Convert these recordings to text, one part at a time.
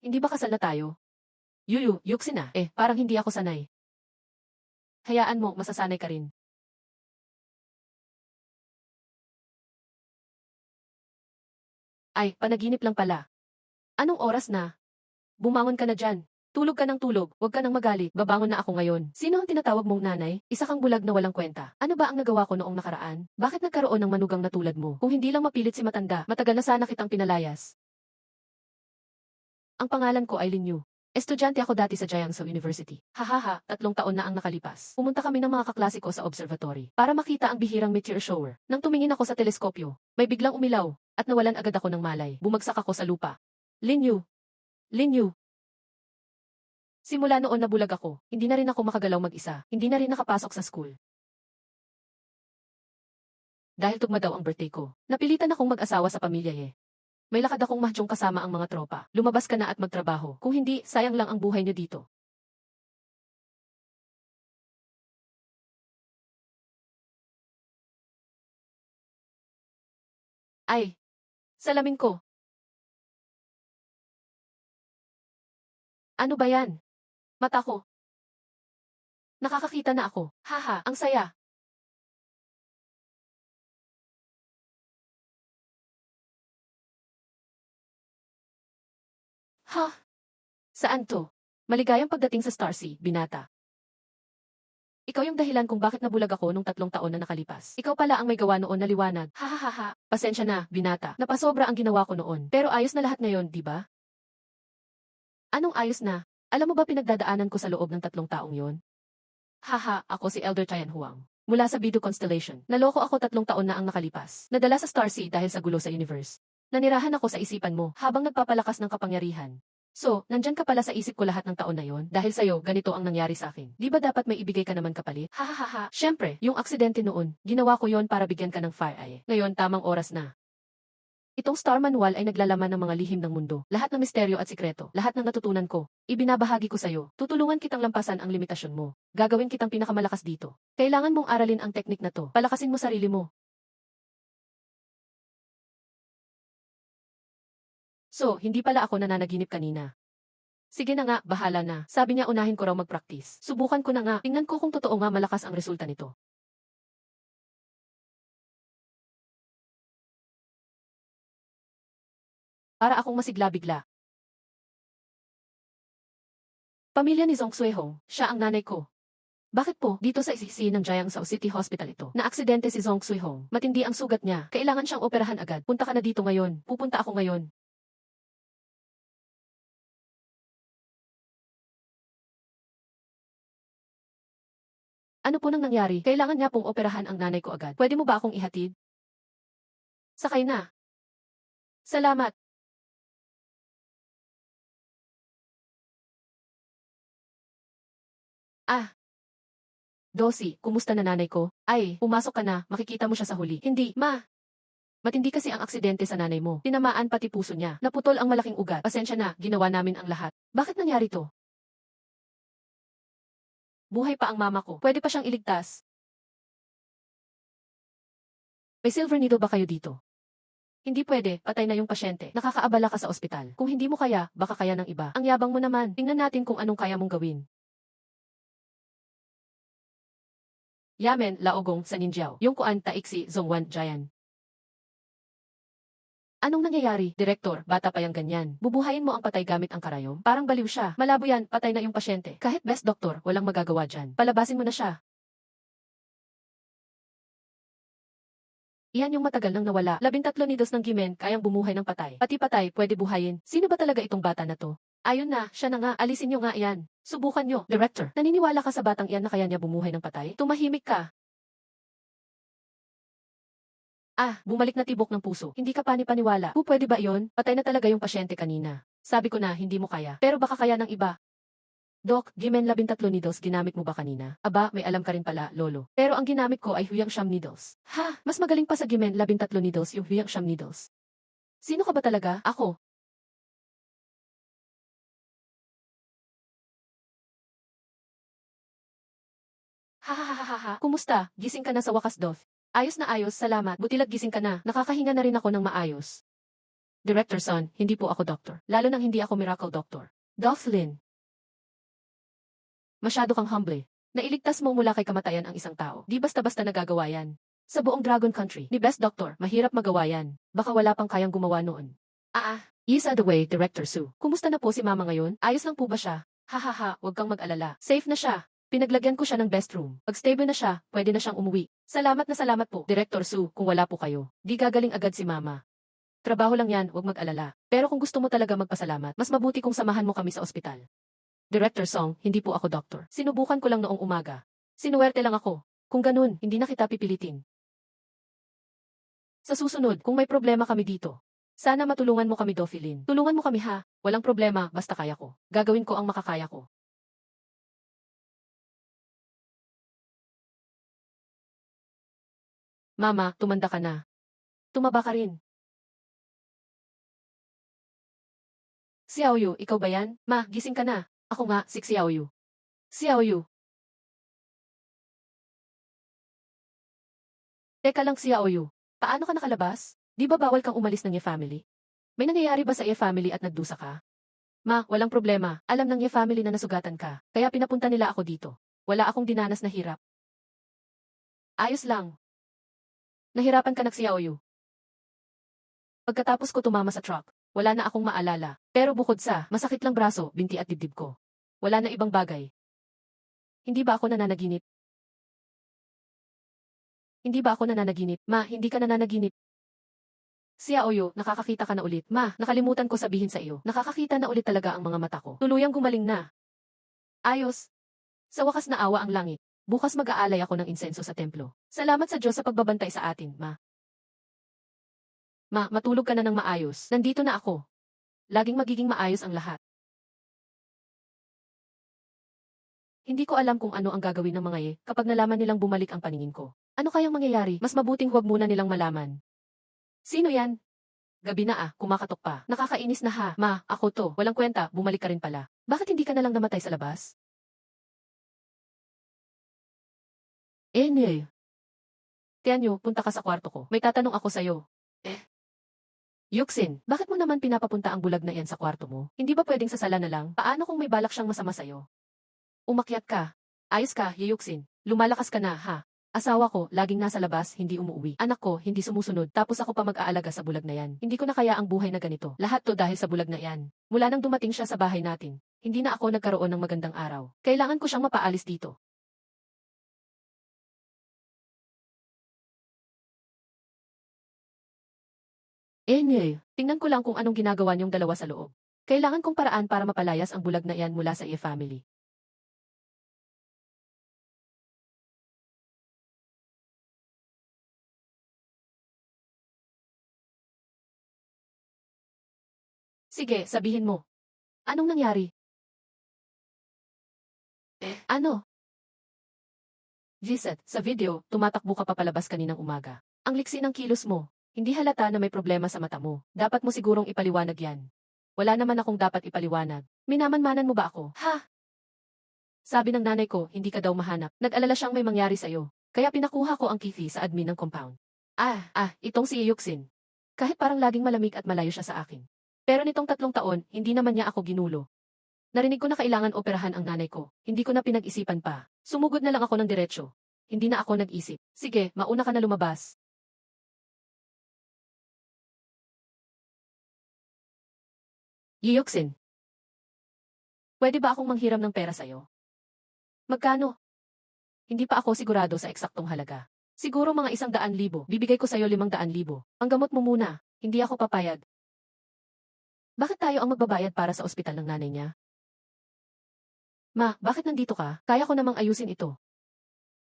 Hindi ba kasal na tayo? Yuyu, yuksi na. Parang hindi ako sanay. Hayaan mo, masasanay ka rin. Ay, panaginip lang pala. Anong oras na? Bumangon ka na dyan. Tulog ka ng tulog, huwag ka nang magalit, babangon na ako ngayon. Sino ang tinatawag mong nanay? Isa kang bulag na walang kwenta. Ano ba ang nagawa ko noong nakaraan? Bakit nagkaroon ng manugang na tulad mo? Kung hindi lang mapilit si matanda, matagal na sana kitang pinalayas. Ang pangalan ko ay Lin Yu. Estudyante ako dati sa Jiangsu University. Hahaha, 3 taon na ang nakalipas. Pumunta kami ng mga kaklase ko sa observatory para makita ang bihirang meteor shower. Nang tumingin ako sa teleskopyo, may biglang umilaw at nawalan agad ako ng malay. Bumagsak ako sa lupa. Lin Yu. Lin Yu. Simula noon nabulag ako, hindi na rin ako makagalaw mag-isa, hindi na rin nakapasok sa school. Dahil tugma daw ang birthday ko, napilitan akong mag-asawa sa pamilya May lakad akong mahjong kasama ang mga tropa. Lumabas ka na at magtrabaho. Kung hindi, sayang lang ang buhay niyo dito. Ay, salamin ko. Ano ba yan? Mata ko. Nakakakita na ako. Haha, ang saya. Ha? Saan to? Maligayang pagdating sa Starsea, binata. Ikaw yung dahilan kung bakit nabulag ako nung 3 taon na nakalipas. Ikaw pala ang may gawa noon na liwanag. Hahaha. Pasensya na, binata. Napasobra ang ginawa ko noon. Pero ayos na lahat ngayon, di ba? Anong ayos na? Alam mo ba pinagdadaanan ko sa loob ng 3 taong yon? Haha, ako si Elder Tian Huang. Mula sa Bidu Constellation. Naloko ako 3 taon na ang nakalipas. Nadala sa Starsea dahil sa gulo sa universe. Nanirahan ako sa isipan mo habang nagpapalakas ng kapangyarihan. So, nandyan ka pala sa isip ko lahat ng taon na yon dahil sa'yo, ganito ang nangyari sa akin. Di ba dapat may ibigay ka naman kapalit? Hahaha. Syempre, yung aksidente noon, ginawa ko yon para bigyan ka ng fire eye. Ngayon, tamang oras na. Itong Star Manual ay naglalaman ng mga lihim ng mundo. Lahat ng misteryo at sikreto, lahat ng natutunan ko, ibinabahagi ko sa'yo. Tutulungan kitang lampasan ang limitasyon mo. Gagawin kitang pinakamalakas dito. Kailangan mong aralin ang teknik na to. Palakasin mo sarili mo. So, hindi pala ako nananaginip kanina. Sige na nga, bahala na. Sabi niya unahin ko raw mag-practice. Subukan ko na nga. Tingnan ko kung totoo nga malakas ang resulta nito. Para akong masigla-bigla. Pamilya ni Zong Suehong, siya ang nanay ko. Bakit po, dito sa isisi ng Jiangsu City Hospital ito, na aksidente si Zong Suehong, matindi ang sugat niya, kailangan siyang operahan agad. Punta ka na dito ngayon, pupunta ako ngayon. Ano po nang nangyari? Kailangan niya pong operahan ang nanay ko agad. Pwede mo ba akong ihatid? Sakay na. Salamat. Ah, Dosi, kumusta na nanay ko? Ay, pumasok ka na, makikita mo siya sa huli. Hindi, ma. Matindi kasi ang aksidente sa nanay mo. Tinamaan pati puso niya. Naputol ang malaking ugat. Pasensya na, ginawa namin ang lahat. Bakit nangyari to? Buhay pa ang mama ko. Pwede pa siyang iligtas. May silver needle ba kayo dito? Hindi pwede, patay na yung pasyente. Nakakaabala ka sa ospital. Kung hindi mo kaya, baka kaya ng iba. Ang yabang mo naman. Tingnan natin kung anong kaya mong gawin. Yamen, Laogong, sa Ninjiao. Yung Kuan, Taiksi, Zongwan, Jayan. Anong nangyayari? Direktor, bata pa yang ganyan. Bubuhayin mo ang patay gamit ang karayom? Parang baliw siya. Malabo yan, patay na yung pasyente. Kahit best doktor, walang magagawa dyan. Palabasin mo na siya. Iyan yung matagal nang nawala. 13 nidos ng gimen, kayang bumuhay ng patay. Pati patay, pwede buhayin. Sino ba talaga itong bata na to? Ayun na, siya na nga, alisin nyo nga iyan. Subukan nyo. Director, naniniwala ka sa batang iyan na kaya niya bumuhay ng patay? Tumahimik ka. Ah, bumalik na tibok ng puso. Hindi ka pani-paniwala. Pwede ba iyon? Patay na talaga yung pasyente kanina. Sabi ko na, hindi mo kaya. Pero baka kaya ng iba. Dok, Gimen 13 needles ginamit mo ba kanina? Aba, may alam ka rin pala, lolo. Pero ang ginamit ko ay Huyang Sham needles. Ha? Mas magaling pa sa Gimen 13 needles yung Huyang Sham needles. Sino ka ba talaga? Ako. Hahaha. Kumusta? Gising ka na sa wakas, Dof. Ayos na ayos, salamat. Butilag gising ka na. Nakakahinga na rin ako ng maayos. Director Son, hindi po ako doctor. Lalo nang hindi ako miracle doctor. Dolphlin. Masyado kang humble. Nailigtas mo mula kay kamatayan ang isang tao. Di basta-basta nagagawa yan. Sa buong Dragon Country, ni Best Doctor, mahirap magawa yan. Baka wala pang kayang gumawa noon. Yes the way, Director Sue. Kumusta na po si Mama ngayon? Ayos lang po ba siya? Hahaha, huwag kang mag-alala. Safe na siya. Pinaglagyan ko siya ng best room. Pag stable na siya, pwede na siyang umuwi. Salamat na salamat po, Director Sue, kung wala po kayo. Di gagaling agad si Mama. Trabaho lang yan, huwag mag-alala. Pero kung gusto mo talaga magpasalamat, mas mabuti kung samahan mo kami sa ospital. Director Song, hindi po ako doctor. Sinubukan ko lang noong umaga. Sinuwerte lang ako. Kung ganun, hindi na kita pipilitin. Sa susunod, kung may problema kami dito, sana matulungan mo kami, Dolphlin. Tulungan mo kami ha. Walang problema, basta kaya ko. Gagawin ko ang makakaya ko. Mama, tumanda ka na. Tumaba ka rin. Xiaoyu, ikaw ba yan? Ma, gising ka na. Ako nga, si Xiaoyu. Xiaoyu. Teka lang, Xiaoyu. Paano ka nakalabas? Di ba bawal kang umalis ng Ye family? May nangyayari ba sa Ye family at nagdusa ka? Ma, walang problema. Alam ng Ye family na nasugatan ka. Kaya pinapunta nila ako dito. Wala akong dinanas na hirap. Ayos lang. Nahirapan ka na, Xiaoyu. Pagkatapos ko tumama sa truck, wala na akong maalala. Pero bukod sa masakit lang braso, binti at dibdib ko. Wala na ibang bagay. Hindi ba ako nananaginip? Hindi ba ako nananaginip? Ma, hindi ka nananaginip. Xiaoyu, nakakakita ka na ulit. Ma, nakalimutan ko sabihin sa iyo. Nakakakita na ulit talaga ang mga mata ko. Tuluyang gumaling na. Ayos. Sa wakas na awa ang langit. Bukas mag-aalay ako ng insenso sa templo. Salamat sa Diyos sa pagbabantay sa atin, Ma. Ma, matulog ka na ng maayos. Nandito na ako. Laging magiging maayos ang lahat. Hindi ko alam kung ano ang gagawin ng mga Ye kapag nalaman nilang bumalik ang paningin ko. Ano kayang mangyayari? Mas mabuting huwag muna nilang malaman. Sino yan? Gabi na kumakatok pa. Nakakainis na ha. Ma, ako to. Walang kwenta, bumalik ka rin pala. Bakit hindi ka na lang namatay sa labas? Tianyo, punta ka sa kwarto ko. May tatanong ako sa'yo. Yuxin, bakit mo naman pinapapunta ang bulag na yan sa kwarto mo? Hindi ba pwedeng sa sala na lang? Paano kung may balak siyang masama sa'yo? Umakyat ka. Ayos ka, Yuxin. Lumalakas ka na, ha? Asawa ko, laging nasa labas, hindi umuwi. Anak ko, hindi sumusunod, tapos ako pa mag-aalaga sa bulag na yan. Hindi ko na kaya ang buhay na ganito. Lahat to dahil sa bulag na yan. Mula nang dumating siya sa bahay natin, hindi na ako nagkaroon ng magandang araw. Kailangan ko siyang mapaalis dito. Tingnan ko lang kung anong ginagawa niyong dalawa sa loob. Kailangan kong paraan para mapalayas ang bulag na yan mula sa Ye family. Sige, sabihin mo. Anong nangyari? Ano? Jiset, sa video, tumatakbo ka papalabas kaninang umaga. Ang liksi ng kilos mo. Hindi halata na may problema sa mata mo. Dapat mo sigurong ipaliwanag yan. Wala naman akong dapat ipaliwanag. Minamanmanan mo ba ako? Ha? Sabi ng nanay ko, hindi ka daw mahanap. Nag-alala siyang may mangyari sa'yo. Kaya pinakuha ko ang key sa admin ng compound. Itong si Yuxin. Kahit parang laging malamig at malayo siya sa akin. Pero nitong 3 taon, hindi naman niya ako ginulo. Narinig ko na kailangan operahan ang nanay ko. Hindi ko na pinag-isipan pa. Sumugod na lang ako ng diretsyo. Hindi na ako nag-isip. Sige, mauna ka na lumabas. Yuxin. Pwede ba akong manghiram ng pera sa'yo? Magkano? Hindi pa ako sigurado sa eksaktong halaga. Siguro mga 100,000. Bibigay ko sa'yo 500,000. Ang gamot mo muna. Hindi ako papayag. Bakit tayo ang magbabayad para sa ospital ng nanay niya? Ma, bakit nandito ka? Kaya ko namang ayusin ito.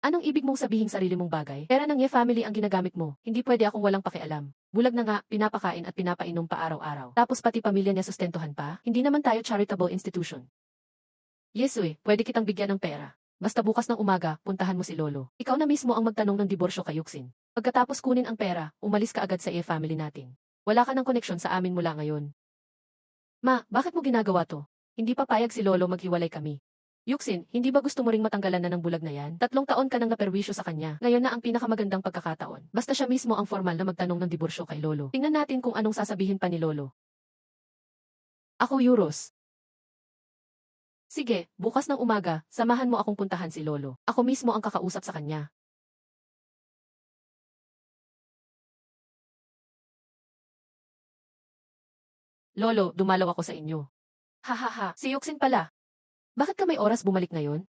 Anong ibig mong sabihin sarili mong bagay? Pera ng Ye family ang ginagamit mo. Hindi pwede akong walang pakialam. Bulag na nga, pinapakain at pinapainom pa araw-araw. Tapos pati pamilya niya sustentuhan pa? Hindi naman tayo charitable institution. Yes, pwede kitang bigyan ng pera. Basta bukas ng umaga, puntahan mo si Lolo. Ikaw na mismo ang magtanong ng diborsyo kay Yuxin. Pagkatapos kunin ang pera, umalis ka agad sa Ye family natin. Wala ka ng koneksyon sa amin mula ngayon. Ma, bakit mo ginagawa to? Hindi papayag si Lolo maghiwalay kami. Yuxin, hindi ba gusto mo ring matanggalan na ng bulag na yan? 3 taon ka nang naperwisyo sa kanya. Ngayon na ang pinakamagandang pagkakataon. Basta siya mismo ang formal na magtanong ng diborsyo kay Lolo. Tingnan natin kung anong sasabihin pa ni Lolo. Ako Euros. Sige, bukas ng umaga, samahan mo akong puntahan si Lolo. Ako mismo ang kakausap sa kanya. Lolo, dumalaw ako sa inyo. Hahaha, si Yuxin pala. Bakit ka may oras bumalik ngayon?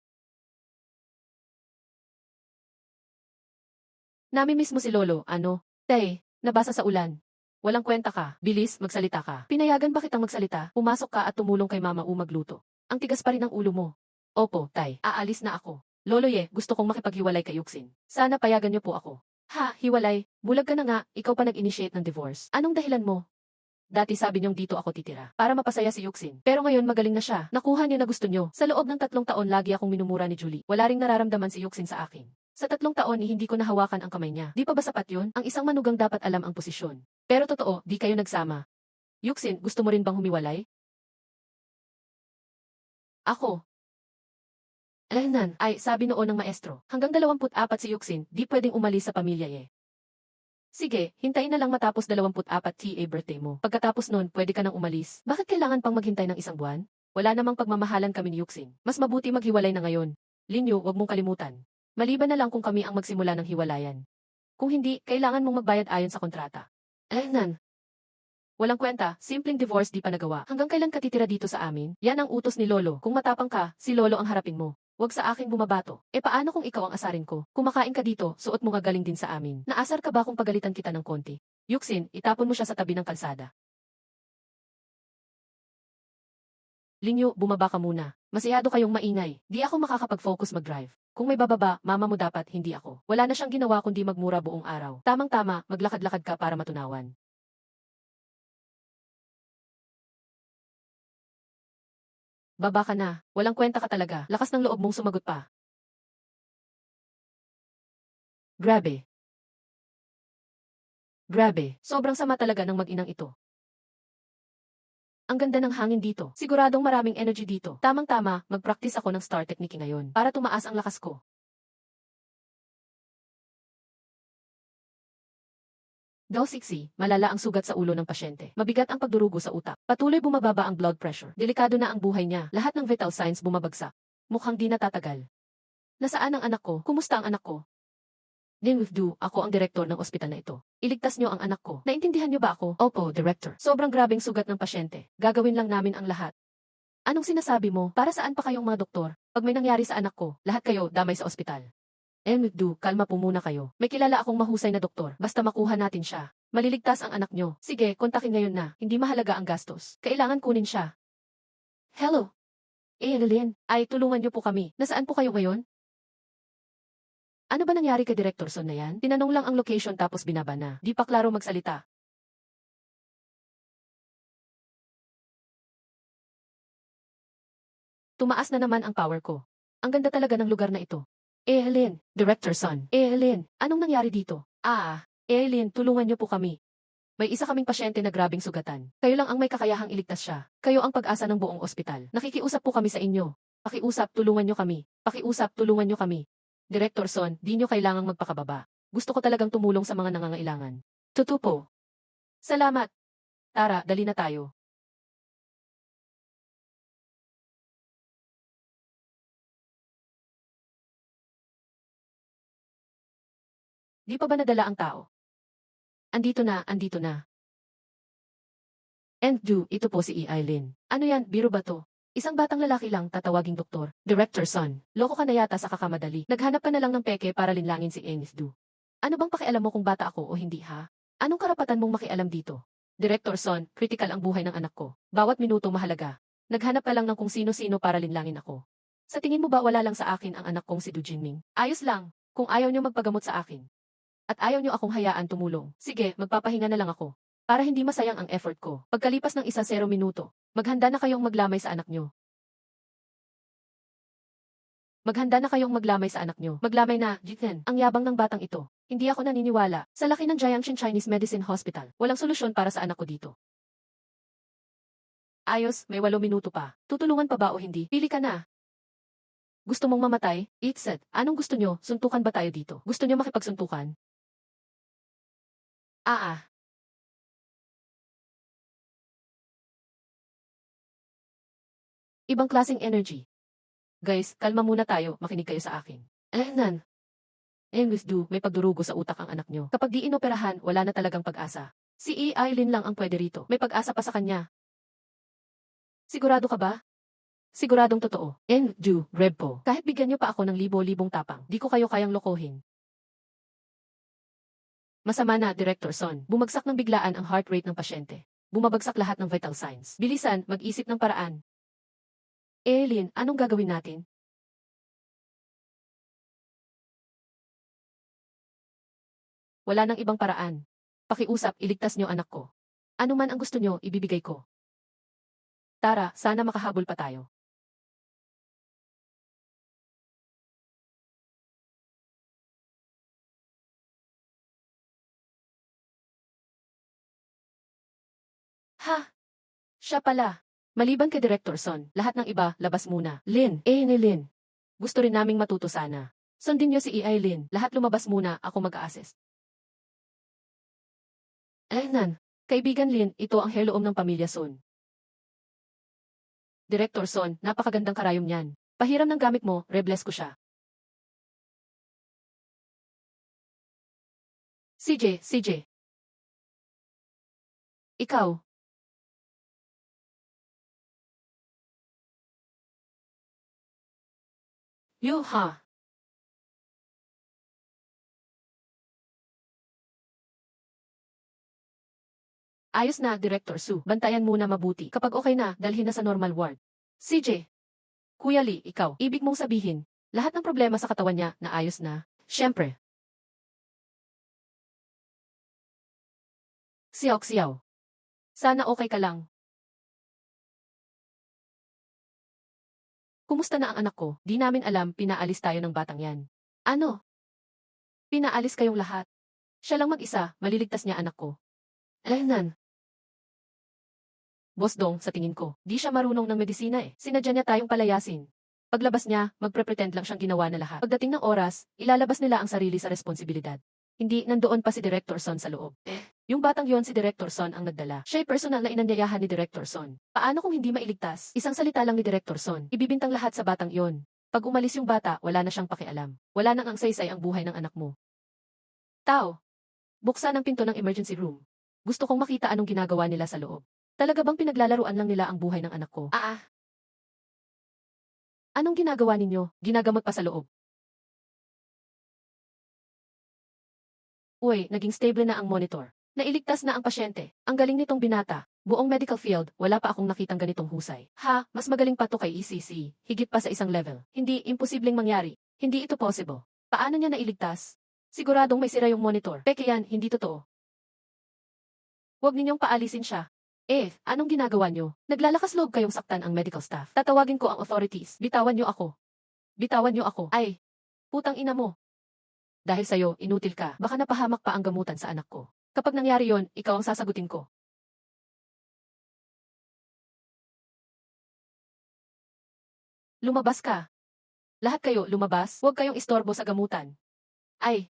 Namimiss mo si Lolo, ano? Tay, nabasa sa ulan. Walang kwenta ka, bilis, magsalita ka. Pinayagan ba kitang magsalita? Pumasok ka at tumulong kay Mama magluto. Ang tigas pa rin ng ulo mo. Opo, Tay, aalis na ako. Lolo gusto kong makipaghiwalay kay Yuxin. Sana payagan niyo po ako. Ha, hiwalay, bulag ka na nga, ikaw pa nag-initiate ng divorce. Anong dahilan mo? Dati sabi niyong dito ako titira, para mapasaya si Yuxin. Pero ngayon magaling na siya, nakuha niyo na gusto niyo. Sa loob ng 3 taon lagi akong minumura ni Julie. Wala ring nararamdaman si Yuxin sa akin. Sa 3 taon hindi ko nahawakan ang kamay niya. Di pa ba sapat yun? Ang isang manugang dapat alam ang posisyon. Pero totoo, di kayo nagsama. Yuxin, gusto mo rin bang humiwalay? Ako. Alahnan, ay sabi noon ng maestro, hanggang 24 si Yuxin, di pwedeng umalis sa pamilya Sige, hintayin na lang matapos 24 TA birthday mo. Pagkatapos nun, pwede ka nang umalis. Bakit kailangan pang maghintay ng 1 buwan? Wala namang pagmamahalan kami ni Yuxin. Mas mabuti maghiwalay na ngayon. Linyo, wag mong kalimutan. Maliban na lang kung kami ang magsimula ng hiwalayan. Kung hindi, kailangan mong magbayad ayon sa kontrata. Alahnan. Walang kwenta, simpleng divorce di pa nagawa. Hanggang kailan ka titira dito sa amin? Yan ang utos ni Lolo. Kung matapang ka, si Lolo ang harapin mo. Huwag sa akin bumabato. E paano kung ikaw ang asarin ko? Kumakain ka dito, suot mo nga galing din sa amin. Naasar ka ba kung pagalitan kita ng konti? Yuxin, itapon mo siya sa tabi ng kalsada. Linyo, bumaba ka muna. Masyado kayong maingay. Di ako makakapag-focus mag-drive. Kung may bababa, mama mo dapat, hindi ako. Wala na siyang ginawa kundi magmura buong araw. Tamang-tama, maglakad-lakad ka para matunawan. Baba ka na. Walang kwenta ka talaga. Lakas ng loob mong sumagot pa. Grabe. Grabe. Sobrang sama talaga ng mag-inang ito. Ang ganda ng hangin dito. Siguradong maraming energy dito. Tamang-tama, mag-practice ako ng star technique ngayon para tumaas ang lakas ko. Daw siksi, malala ang sugat sa ulo ng pasyente. Mabigat ang pagdurugo sa utak. Patuloy bumababa ang blood pressure. Delikado na ang buhay niya. Lahat ng vital signs bumabagsak. Mukhang di natatagal. Nasaan ang anak ko? Kumusta ang anak ko? Ding with do, ako ang direktor ng ospital na ito. Iligtas niyo ang anak ko. Naintindihan niyo ba ako? Opo, director. Sobrang grabeng sugat ng pasyente. Gagawin lang namin ang lahat. Anong sinasabi mo? Para saan pa kayong mga doktor? Pag may nangyari sa anak ko, lahat kayo damay sa ospital. With do, kalma po muna kayo. May kilala akong mahusay na doktor. Basta makuha natin siya. Maliligtas ang anak niyo. Sige, kontakin ngayon na. Hindi mahalaga ang gastos. Kailangan kunin siya. Hello? Lillian. Ay, tulungan niyo po kami. Nasaan po kayo ngayon? Ano ba nangyari kay Director Son na yan? Tinanong lang ang location tapos binaba na. Di pa klaro magsalita. Tumaas na naman ang power ko. Ang ganda talaga ng lugar na ito. Helen, Director Son. Helen, anong nangyari dito? Helen, tulungan niyo po kami. May isa kaming pasyente na grabing sugatan. Kayo lang ang may kakayahang iligtas siya. Kayo ang pag-asa ng buong ospital. Nakikiusap po kami sa inyo. Pakiusap, tulungan niyo kami. Pakiusap, tulungan niyo kami. Director Son, di niyo kailangang magpakababa. Gusto ko talagang tumulong sa mga nangangailangan. Totoo po. Salamat. Tara, dali na tayo. Di pa ba nadala ang tao? Andito na, andito na. And ito po si Eileen. Ano yan, biro ba to? Isang batang lalaki lang tatawaging doktor. Director Son, loko ka na yata sa kakamadali. Naghanap ka na lang ng peke para linlangin si Du. Ano bang pakialam mo kung bata ako o hindi ha? Anong karapatan mong makialam dito? Director Son, critical ang buhay ng anak ko. Bawat minuto mahalaga. Naghanap ka lang ng kung sino-sino para linlangin ako. Sa tingin mo ba wala lang sa akin ang anak kong si Du Jinming? Ayos lang, kung ayaw niyo magpagamot sa akin. At ayaw niyo akong hayaan tumulong. Sige, magpapahinga na lang ako. Para hindi masayang ang effort ko. Pagkalipas ng 0 minuto, maghanda na kayong maglamay sa anak nyo. Maghanda na kayong maglamay sa anak nyo. Maglamay na, Jiten. Ang yabang ng batang ito. Hindi ako naniniwala. Sa laki ng Jiangshan Chinese Medicine Hospital, walang solusyon para sa anak ko dito. Ayos, may 8 minuto pa. Tutulungan pa ba o hindi? Pili ka na. Gusto mong mamatay? Itset, anong gusto nyo? Suntukan ba tayo dito? Gusto nyo makipagsuntukan? Ah. Ibang klaseng energy. Guys, kalma muna tayo, makinig kayo sa akin. Nan. Do, may pagdurugo sa utak ang anak nyo. Kapag di inoperahan, wala na talagang pag-asa. Si Eileen lang ang pwede rito. May pag-asa pa sa kanya. Sigurado ka ba? Siguradong totoo. Rebpo. Kahit bigyan nyo pa ako ng libo-libong tapang, di ko kayo kayang lokohin. Masama na, Director Son. Bumagsak ng biglaan ang heart rate ng pasyente. Bumabagsak lahat ng vital signs. Bilisan, mag-isip ng paraan. Eileen, anong gagawin natin? Wala nang ibang paraan. Pakiusap, iligtas nyo anak ko. Ano man ang gusto nyo, ibibigay ko. Tara, sana makahabol pa tayo. Ha? Siya pala. Maliban kay Director Son, lahat ng iba, labas muna. Ni Lin. Gusto rin naming matuto sana. Sundin niyo si Eileen, lahat lumabas muna, ako mag-a-assist. Nan. Kaibigan Lin, ito ang heirloom ng pamilya Son. Director Son, napakagandang karayom niyan. Pahiram ng gamit mo, rebless ko siya. CJ. Ikaw. Ha? Ayos na, Director Su. Bantayan muna mabuti. Kapag okay na, dalhin na sa normal ward. CJ. Kuya Lee, ikaw. Ibig mong sabihin, lahat ng problema sa katawan niya, naayos na. Siyempre. Siyaw. Sana okay ka lang. Kumusta na ang anak ko? Di namin alam, pinaalis tayo ng batang yan. Ano? Pinaalis kayong lahat. Siya lang mag-isa, maliligtas niya anak ko. Nan. Boss Dong, sa tingin ko, di siya marunong ng medisina eh. Sinadya niya tayong palayasin. Paglabas niya, magpre-pretend lang siyang ginawa na lahat. Pagdating ng oras, ilalabas nila ang sarili sa responsibilidad. Hindi, nandoon pa si Director Son sa loob. Yung batang yon si Director Son ang nagdala. Siya'y personal na inanyayahan ni Director Son. Paano kung hindi mailigtas? Isang salita lang ni Director Son. Ibibintang lahat sa batang yon. Pag umalis yung bata, wala na siyang pakialam. Wala nang ang saysay ang buhay ng anak mo. Tao, buksan ang pinto ng emergency room. Gusto kong makita anong ginagawa nila sa loob. Talaga bang pinaglalaruan lang nila ang buhay ng anak ko? Anong ginagawa ninyo? Ginagamot pa sa loob. Uy, naging stable na ang monitor. Nailigtas na ang pasyente. Ang galing nitong binata. Buong medical field, wala pa akong nakitang ganitong husay. Mas magaling pa to kay ECC. Higit pa sa isang level. Hindi, imposibleng mangyari. Hindi ito possible. Paano niya nailigtas? Siguradong may sira yung monitor. Peke yan, hindi totoo. Huwag ninyong paalisin siya. Anong ginagawa nyo? Naglalakas loob kayong saktan ang medical staff. Tatawagin ko ang authorities. Bitawan nyo ako. Bitawan nyo ako. Ay, putang ina mo. Dahil sa'yo, inutil ka. Baka napahamak pa ang gamutan sa anak ko. Kapag nangyari yon, ikaw ang sasagutin ko. Lumabas ka. Lahat kayo, lumabas. Huwag kayong istorbo sa gamutan. Ay.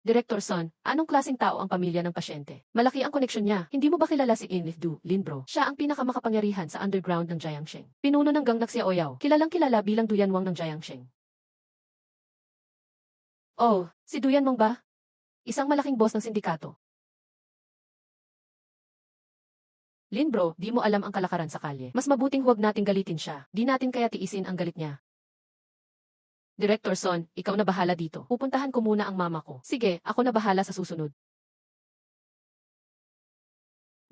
Director Son, anong klaseng tao ang pamilya ng pasyente? Malaki ang koneksyon niya. Hindi mo ba kilala si Lin bro? Siya ang pinakamakapangyarihan sa underground ng Jiangsheng. Pinuno ng gang ng Xiaoyao. Kilalang kilala bilang Duyanwang ng Jiangsheng. Oh, si Duyanwang ba? Isang malaking boss ng sindikato. Lin bro, di mo alam ang kalakaran sa kalye. Mas mabuting huwag nating galitin siya. Di natin kaya tiisin ang galit niya. Director Son, ikaw na bahala dito. Pupuntahan ko muna ang mama ko. Sige, ako na bahala sa susunod.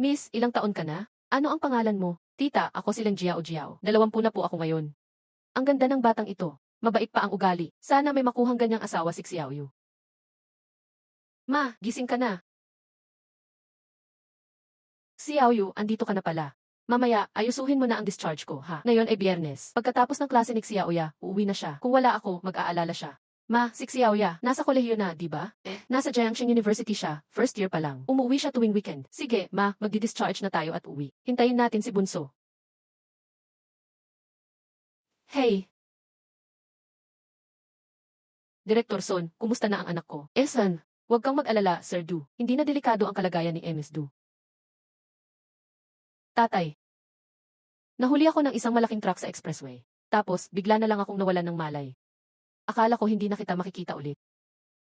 Miss, ilang taon ka na? Ano ang pangalan mo? Tita, ako silang Jiao. 20 na po ako ngayon. Ang ganda ng batang ito. Mabait pa ang ugali. Sana may makuhang ganyang asawa si Xiaoyu. Ma, gising ka na. Xiaoyu, andito ka na pala. Mamaya, ayusuhin mo na ang discharge ko, ha? Ngayon ay Biyernes. Pagkatapos ng klase ni Xiaoya, uuwi na siya. Kung wala ako, mag-aalala siya. Ma, si Xiaoya, nasa kolehiyo na, di ba? Nasa Jiangxing University siya, first year pa lang. Umuwi siya tuwing weekend. Sige, ma, magdi-discharge na tayo at uwi. Hintayin natin si Bunso. Hey, Direktor Son, kumusta na ang anak ko? Son, huwag kang mag-alala, Sir Du. Hindi na delikado ang kalagayan ni Ms. Du. Tatay, nahuli ako ng isang malaking truck sa expressway. Tapos, bigla na lang akong nawalan ng malay. Akala ko hindi na kita makikita ulit.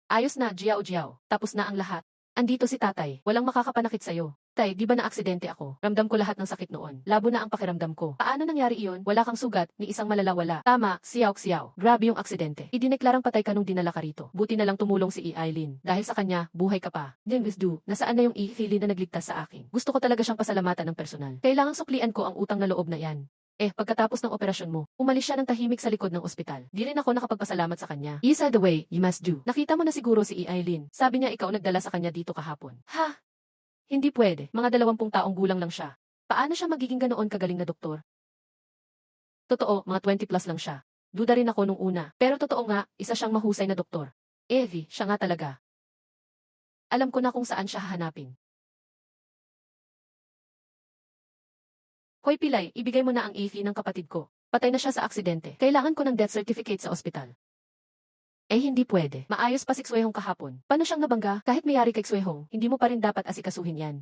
Ayos na, Jiao Jiao. Tapos na ang lahat. Andito si tatay. Walang makakapanakit sa'yo. Tay, di ba na aksidente ako? Ramdam ko lahat ng sakit noon. Labo na ang pakiramdam ko. Paano nangyari iyon? Wala kang sugat, ni isang malalawala. Tama, siyaw. Grabe yung aksidente. Idineklarang patay ka nung dinala ka rito. Buti na lang tumulong si Eileen. Dahil sa kanya, buhay ka pa. Miss Du, nasaan na yung Eileen na nagligtas sa akin? Gusto ko talaga siyang pasalamatan ng personal. Kailangang suklian ko ang utang na loob na yan. Pagkatapos ng operasyon mo, umalis siya ng tahimik sa likod ng ospital. Di rin ako nakapagpasalamat sa kanya. Isa the way, you must do. Nakita mo na siguro si Eileen. Sabi niya ikaw nagdala sa kanya dito kahapon. Ha? Hindi pwede. Mga 20 taong gulang lang siya. Paano siya magiging ganoon kagaling na doktor? Totoo, mga 20 plus lang siya. Duda rin ako nung una. Pero totoo nga, isa siyang mahusay na doktor. Evie, siya nga talaga. Alam ko na kung saan siya hahanapin. Hoy Pilay, ibigay mo na ang EFI ng kapatid ko. Patay na siya sa aksidente. Kailangan ko ng death certificate sa ospital. Hindi pwede. Maayos pa si Xwehong kahapon. Paano siyang nabangga? Kahit mayari kay Xwehong, hindi mo pa rin dapat asikasuhin yan.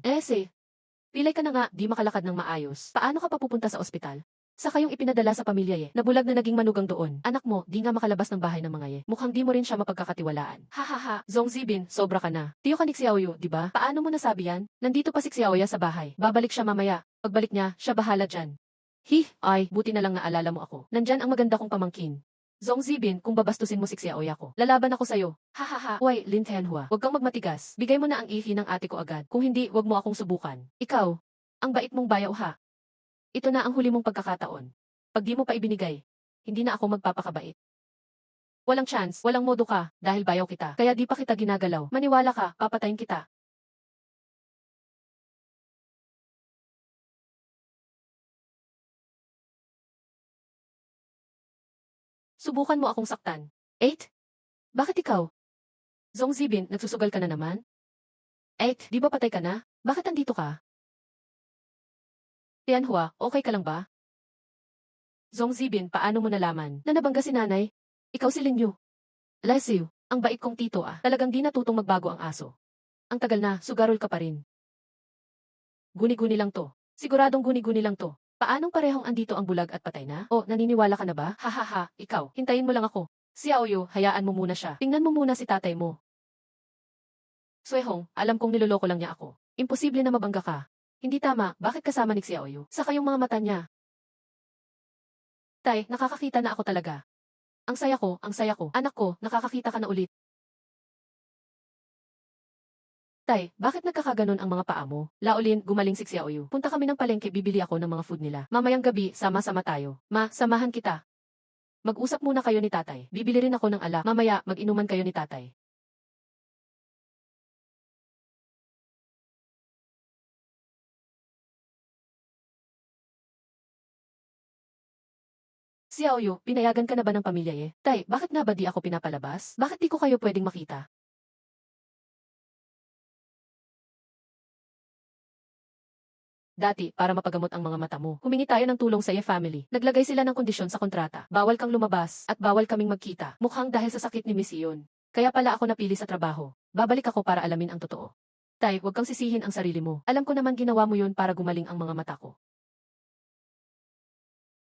Pilay ka na nga, di makalakad ng maayos. Paano ka pa pupunta sa ospital? Saka yung ipinadala sa pamilya nabulag na naging manugang doon. Anak mo, di nga makalabas ng bahay ng mga Mukhang di mo rin siya mapagkakatiwalaan. Hahaha, Zong Zibin, sobra ka na. Tiyo ka ni Xiaoyu, di ba? Paano mo nasabi yan? Nandito pa si Xiaoya sa bahay. Babalik siya mamaya. Pagbalik niya, siya bahala dyan. Buti na lang naalala mo ako. Nandyan ang maganda kong pamangkin. Zong Zibin, kung babastusin mo si Xiaoya ko, lalaban ako sa'yo. Hahaha, Uy, Lin Tenhua, huwag kang magmatigas. Bigay mo na ang ihi ng ate ko agad. Kung hindi, huwag mo akong subukan. Ikaw, ang bait mong bayaw ha. Ito na ang huli mong pagkakataon. Pag di mo pa ibinigay, hindi na ako magpapakabait. Walang chance, walang modo ka, dahil bayaw kita. Kaya di pa kita ginagalaw. Maniwala ka, papatayin kita. Subukan mo akong saktan. 8? Bakit ikaw? Zong Zibin, nagsusugal ka na naman? 8, di ba patay ka na? Bakit andito ka? Tianhua, okay ka lang ba? Zong Zibin, paano mo nalaman na nabangga si nanay? Ikaw si Lin Yu. Lesiu, ang bait kong tito ah. Talagang di natutong magbago ang aso. Ang tagal na, sugarol ka pa rin. Guni-guni lang to. Siguradong guni-guni lang to. Paanong parehong andito ang bulag at patay na? Naniniwala ka na ba? Hahaha, ikaw, hintayin mo lang ako. Si Aoyo, hayaan mo muna siya. Tingnan mo muna si tatay mo. Swehong, alam kong niloloko lang niya ako. Imposible na mabangga ka. Hindi tama, bakit kasama ni Xiaoyu? Saka yung mga mata niya. Tay, nakakakita na ako talaga. Ang saya ko, ang saya ko. Anak ko, nakakakita ka na ulit. Tay, bakit nagkakaganon ang mga paa mo? Laolin, gumaling si Xiaoyu. Punta kami ng palengke, bibili ako ng mga food nila. Mamayang gabi, sama-sama tayo. Ma, samahan kita. Mag-usap muna kayo ni tatay. Bibili rin ako ng alak. Mamaya, mag-inuman kayo ni tatay. Xiaoyu, pinayagan ka na ba ng pamilya Tay, bakit nga ba di ako pinapalabas? Bakit di ko kayo pwedeng makita? Dati, para mapagamot ang mga mata mo, humingi tayo ng tulong sa family. Naglagay sila ng kondisyon sa kontrata. Bawal kang lumabas, at bawal kaming magkita. Mukhang dahil sa sakit ni Miss Iyon. Kaya pala ako napili sa trabaho. Babalik ako para alamin ang totoo. Tay, huwag kang sisihin ang sarili mo. Alam ko naman ginawa mo yun para gumaling ang mga mata ko.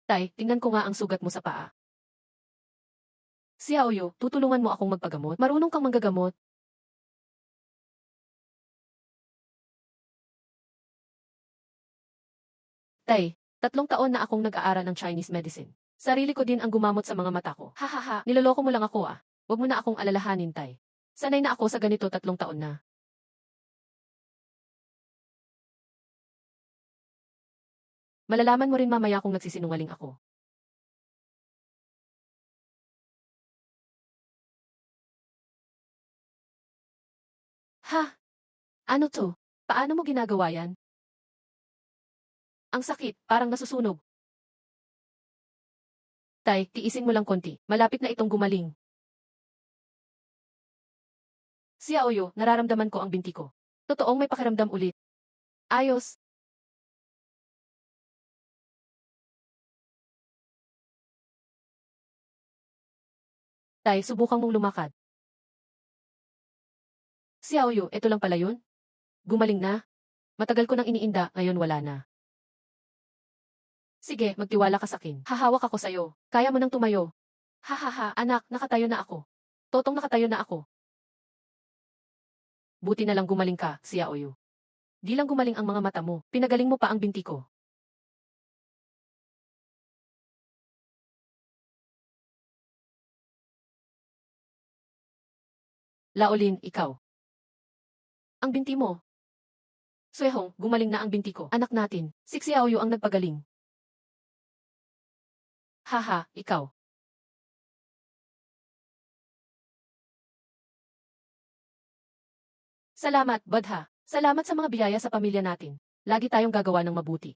Tay, tingnan ko nga ang sugat mo sa paa. Xiaoyu, tutulungan mo akong magpagamot. Marunong kang manggagamot. Tay, 3 taon na akong nag-aaral ng Chinese medicine. Sarili ko din ang gumamot sa mga mata ko. Hahaha, niloloko mo lang ako ah. Huwag mo na akong alalahanin, Tay. Sanay na ako sa ganito 3 taon na. Malalaman mo rin mamaya kung nagsisinungaling ako. Ha? Ano to? Paano mo ginagawa yan? Ang sakit, parang nasusunog. Tay, tiisin mo lang konti. Malapit na itong gumaling. Xiaoyu, nararamdaman ko ang binti ko. Totoong may pakiramdam ulit. Ayos. Tay, subukang mong lumakad. Xiaoyu, eto lang pala yun? Gumaling na? Matagal ko nang iniinda, ngayon wala na. Sige, magtiwala ka sa akin. Hahawak ako sa'yo. Kaya mo nang tumayo. Hahaha, anak, nakatayo na ako. Totong nakatayo na ako. Buti na lang gumaling ka, Xiaoyu. Di lang gumaling ang mga mata mo, pinagaling mo pa ang binti ko. Laolin, ikaw. Ang binti mo. Suehong, gumaling na ang binti ko. Anak natin, si Xiaoyu ang nagpagaling. Haha, ikaw. Salamat, Badha. Salamat sa mga biyaya sa pamilya natin. Lagi tayong gagawa ng mabuti.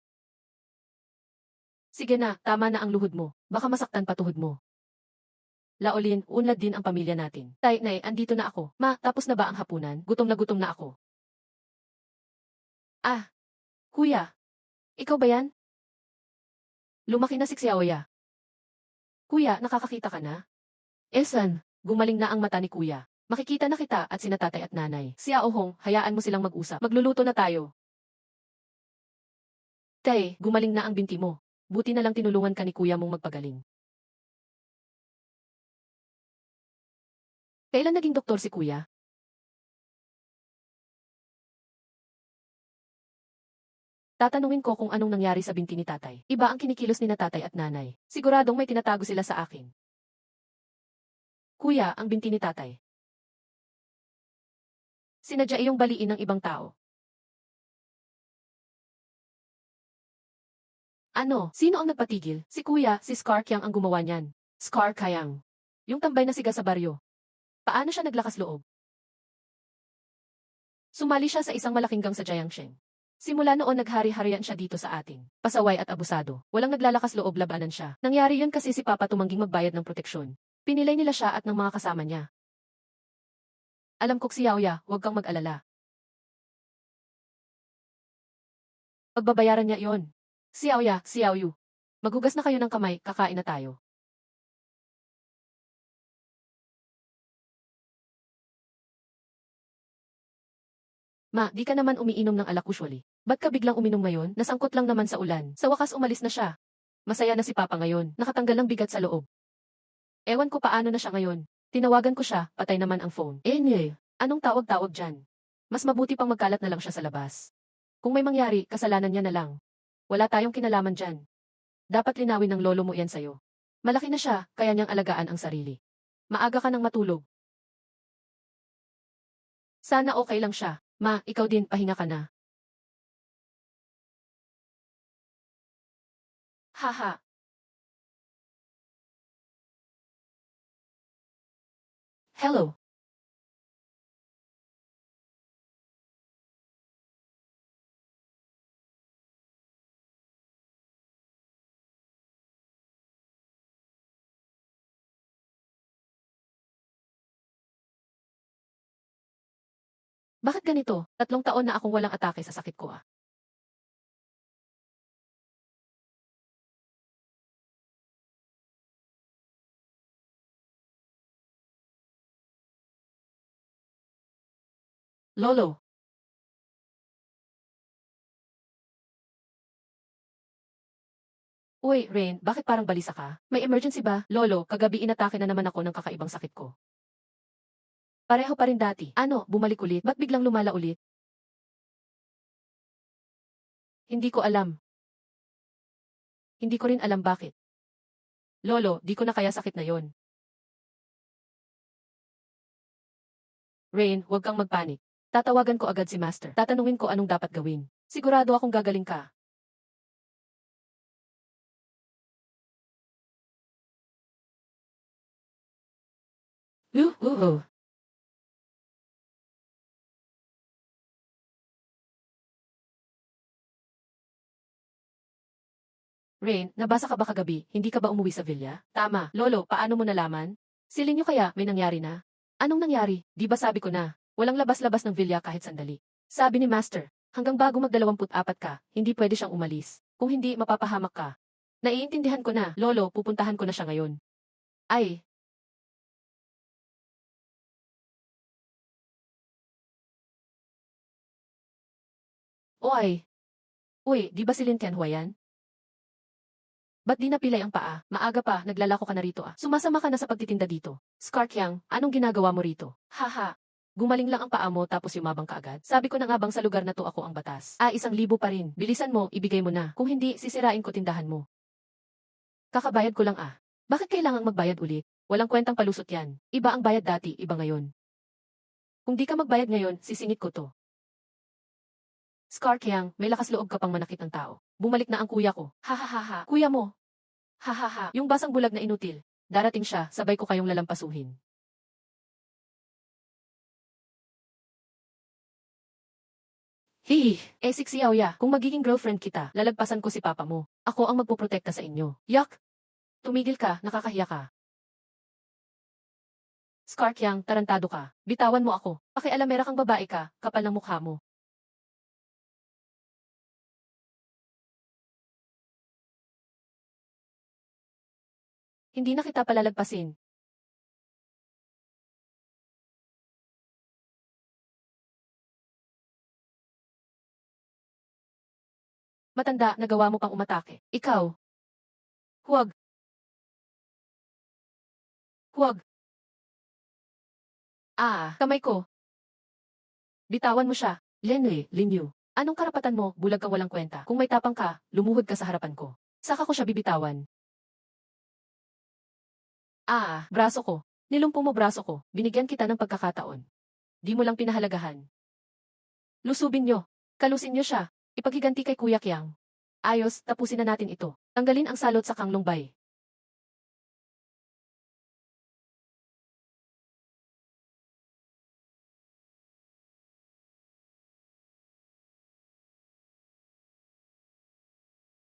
Sige na, tama na ang luhod mo. Baka masaktan pa tuhod mo. Laolin, unlad din ang pamilya natin. Tay, nay, andito na ako. Ma, tapos na ba ang hapunan? Gutom na ako. Ah, kuya. Ikaw ba yan? Lumaki na si Xiaoya. Kuya, nakakakita ka na? Esan, gumaling na ang mata ni kuya. Makikita na kita at sina tatay at nanay. Xiaohong, hayaan mo silang mag-usap. Magluluto na tayo. Tay, gumaling na ang binti mo. Buti na lang tinulungan ka ni kuya mong magpagaling. Kailan naging doktor si kuya? Tatanungin ko kung anong nangyari sa binti ni tatay. Iba ang kinikilos ni na tatay at nanay. Siguradong may tinatago sila sa akin. Kuya, ang binti ni tatay. Sinadya iyong baliin ng ibang tao. Ano? Sino ang nagpatigil? Si kuya, si Scar Kyang ang gumawa niyan. Scar Kyang. Yung tambay na siga sa baryo. Paano siya naglakas loob? Sumali siya sa isang malaking gang sa Jiangsheng. Simula noon naghari-harian siya dito sa atin. Pasaway at abusado. Walang naglalakas loob labanan siya. Nangyari yun kasi si Papa tumangging magbayad ng proteksyon. Pinilay nila siya at ng mga kasama niya. Alam ko Xiaoya, huwag kang mag-alala. Pagbabayaran niya iyon. Xiaoya, Xiaoyu. Maghugas na kayo ng kamay, kakain na tayo. Ma, di ka naman umiinom ng alak usually. Ba't ka biglang uminom ngayon? Nasangkot lang naman sa ulan. Sa wakas umalis na siya. Masaya na si Papa ngayon. Nakatanggal ng bigat sa loob. Ewan ko paano na siya ngayon. Tinawagan ko siya, patay naman ang phone. Anong tawag-tawag dyan? Mas mabuti pang magkalat na lang siya sa labas. Kung may mangyari, kasalanan niya na lang. Wala tayong kinalaman dyan. Dapat linawin ng lolo mo yan sa'yo. Malaki na siya, kaya niyang alagaan ang sarili. Maaga ka nang matulog. Sana okay lang siya. Ma, ikaw din, pahinga ka na. Haha. Hello. Bakit ganito? 3 taon na akong walang atake sa sakit ko ah. Lolo. Uy, Rain, bakit parang balisa ka? May emergency ba? Lolo, kagabi inatake na naman ako ng kakaibang sakit ko. Pareho pa rin dati. Ano, bumalik ulit? Ba't biglang lumala ulit? Hindi ko alam. Hindi ko rin alam bakit. Lolo, di ko na kaya sakit na yon. Rain, huwag kang magpanik. Tatawagan ko agad si Master. Tatanungin ko anong dapat gawin. Sigurado akong gagaling ka. Uh. Rain, nabasa ka ba kagabi? Hindi ka ba umuwi sa villa? Tama. Lolo, paano mo nalaman? Silin niyo kaya, may nangyari na? Anong nangyari? Di ba sabi ko na, walang labas-labas ng villa kahit sandali. Sabi ni Master, hanggang bago mag-24 ka, hindi pwede siyang umalis. Kung hindi, mapapahamak ka. Naiintindihan ko na, Lolo, pupuntahan ko na siya ngayon. Ay, Oy! Uy, di ba si Lin Tianhua yan? Ba't di napilay ang paa? Maaga pa, naglalako ka na rito ah. Sumasama ka na sa pagtitinda dito. Scar Kyang, anong ginagawa mo rito? Haha. Gumaling lang ang paa mo tapos yumabang ka agad. Sabi ko na nga bang sa lugar na to ako ang batas. 1,000 pa rin. Bilisan mo, ibigay mo na. Kung hindi, sisirain ko tindahan mo. Kakabayad ko lang ah. Bakit kailangang magbayad ulit? Walang kwentang palusot yan. Iba ang bayad dati, iba ngayon. Kung di ka magbayad ngayon, sisingit ko to. Scar Kyang, may lakas loob ka pang manakit ng tao. Bumalik na ang kuya ko. Hahaha. Kuya mo. Hahaha. Yung basang bulag na inutil. Darating siya, sabay ko kayong lalampasuhin. Hihi, si Xiaoya, kung magiging girlfriend kita, lalagpasan ko si papa mo. Ako ang magpoprotekta sa inyo. Yak! Tumigil ka, nakakahiya ka. Scar Kyang, tarantado ka. Bitawan mo ako. Pakialamera kang babae ka, kapal ng mukha mo. Hindi na kita palalagpasin. Matanda, nagawa mo pang umatake. Ikaw. Huwag, huwag. Kamay ko. Bitawan mo siya. Lenwei, Linyu. Anong karapatan mo, bulag kang walang kwenta? Kung may tapang ka, lumuhod ka sa harapan ko. Saka ko siya bibitawan. Braso ko. Nilumpo mo braso ko. Binigyan kita ng pagkakataon. Di mo lang pinahalagahan. Lusubin nyo. Kalusin nyo siya. Ipaghiganti kay Kuya Kyang. Ayos, tapusin na natin ito. Tanggalin ang salot sa Kanglongbay.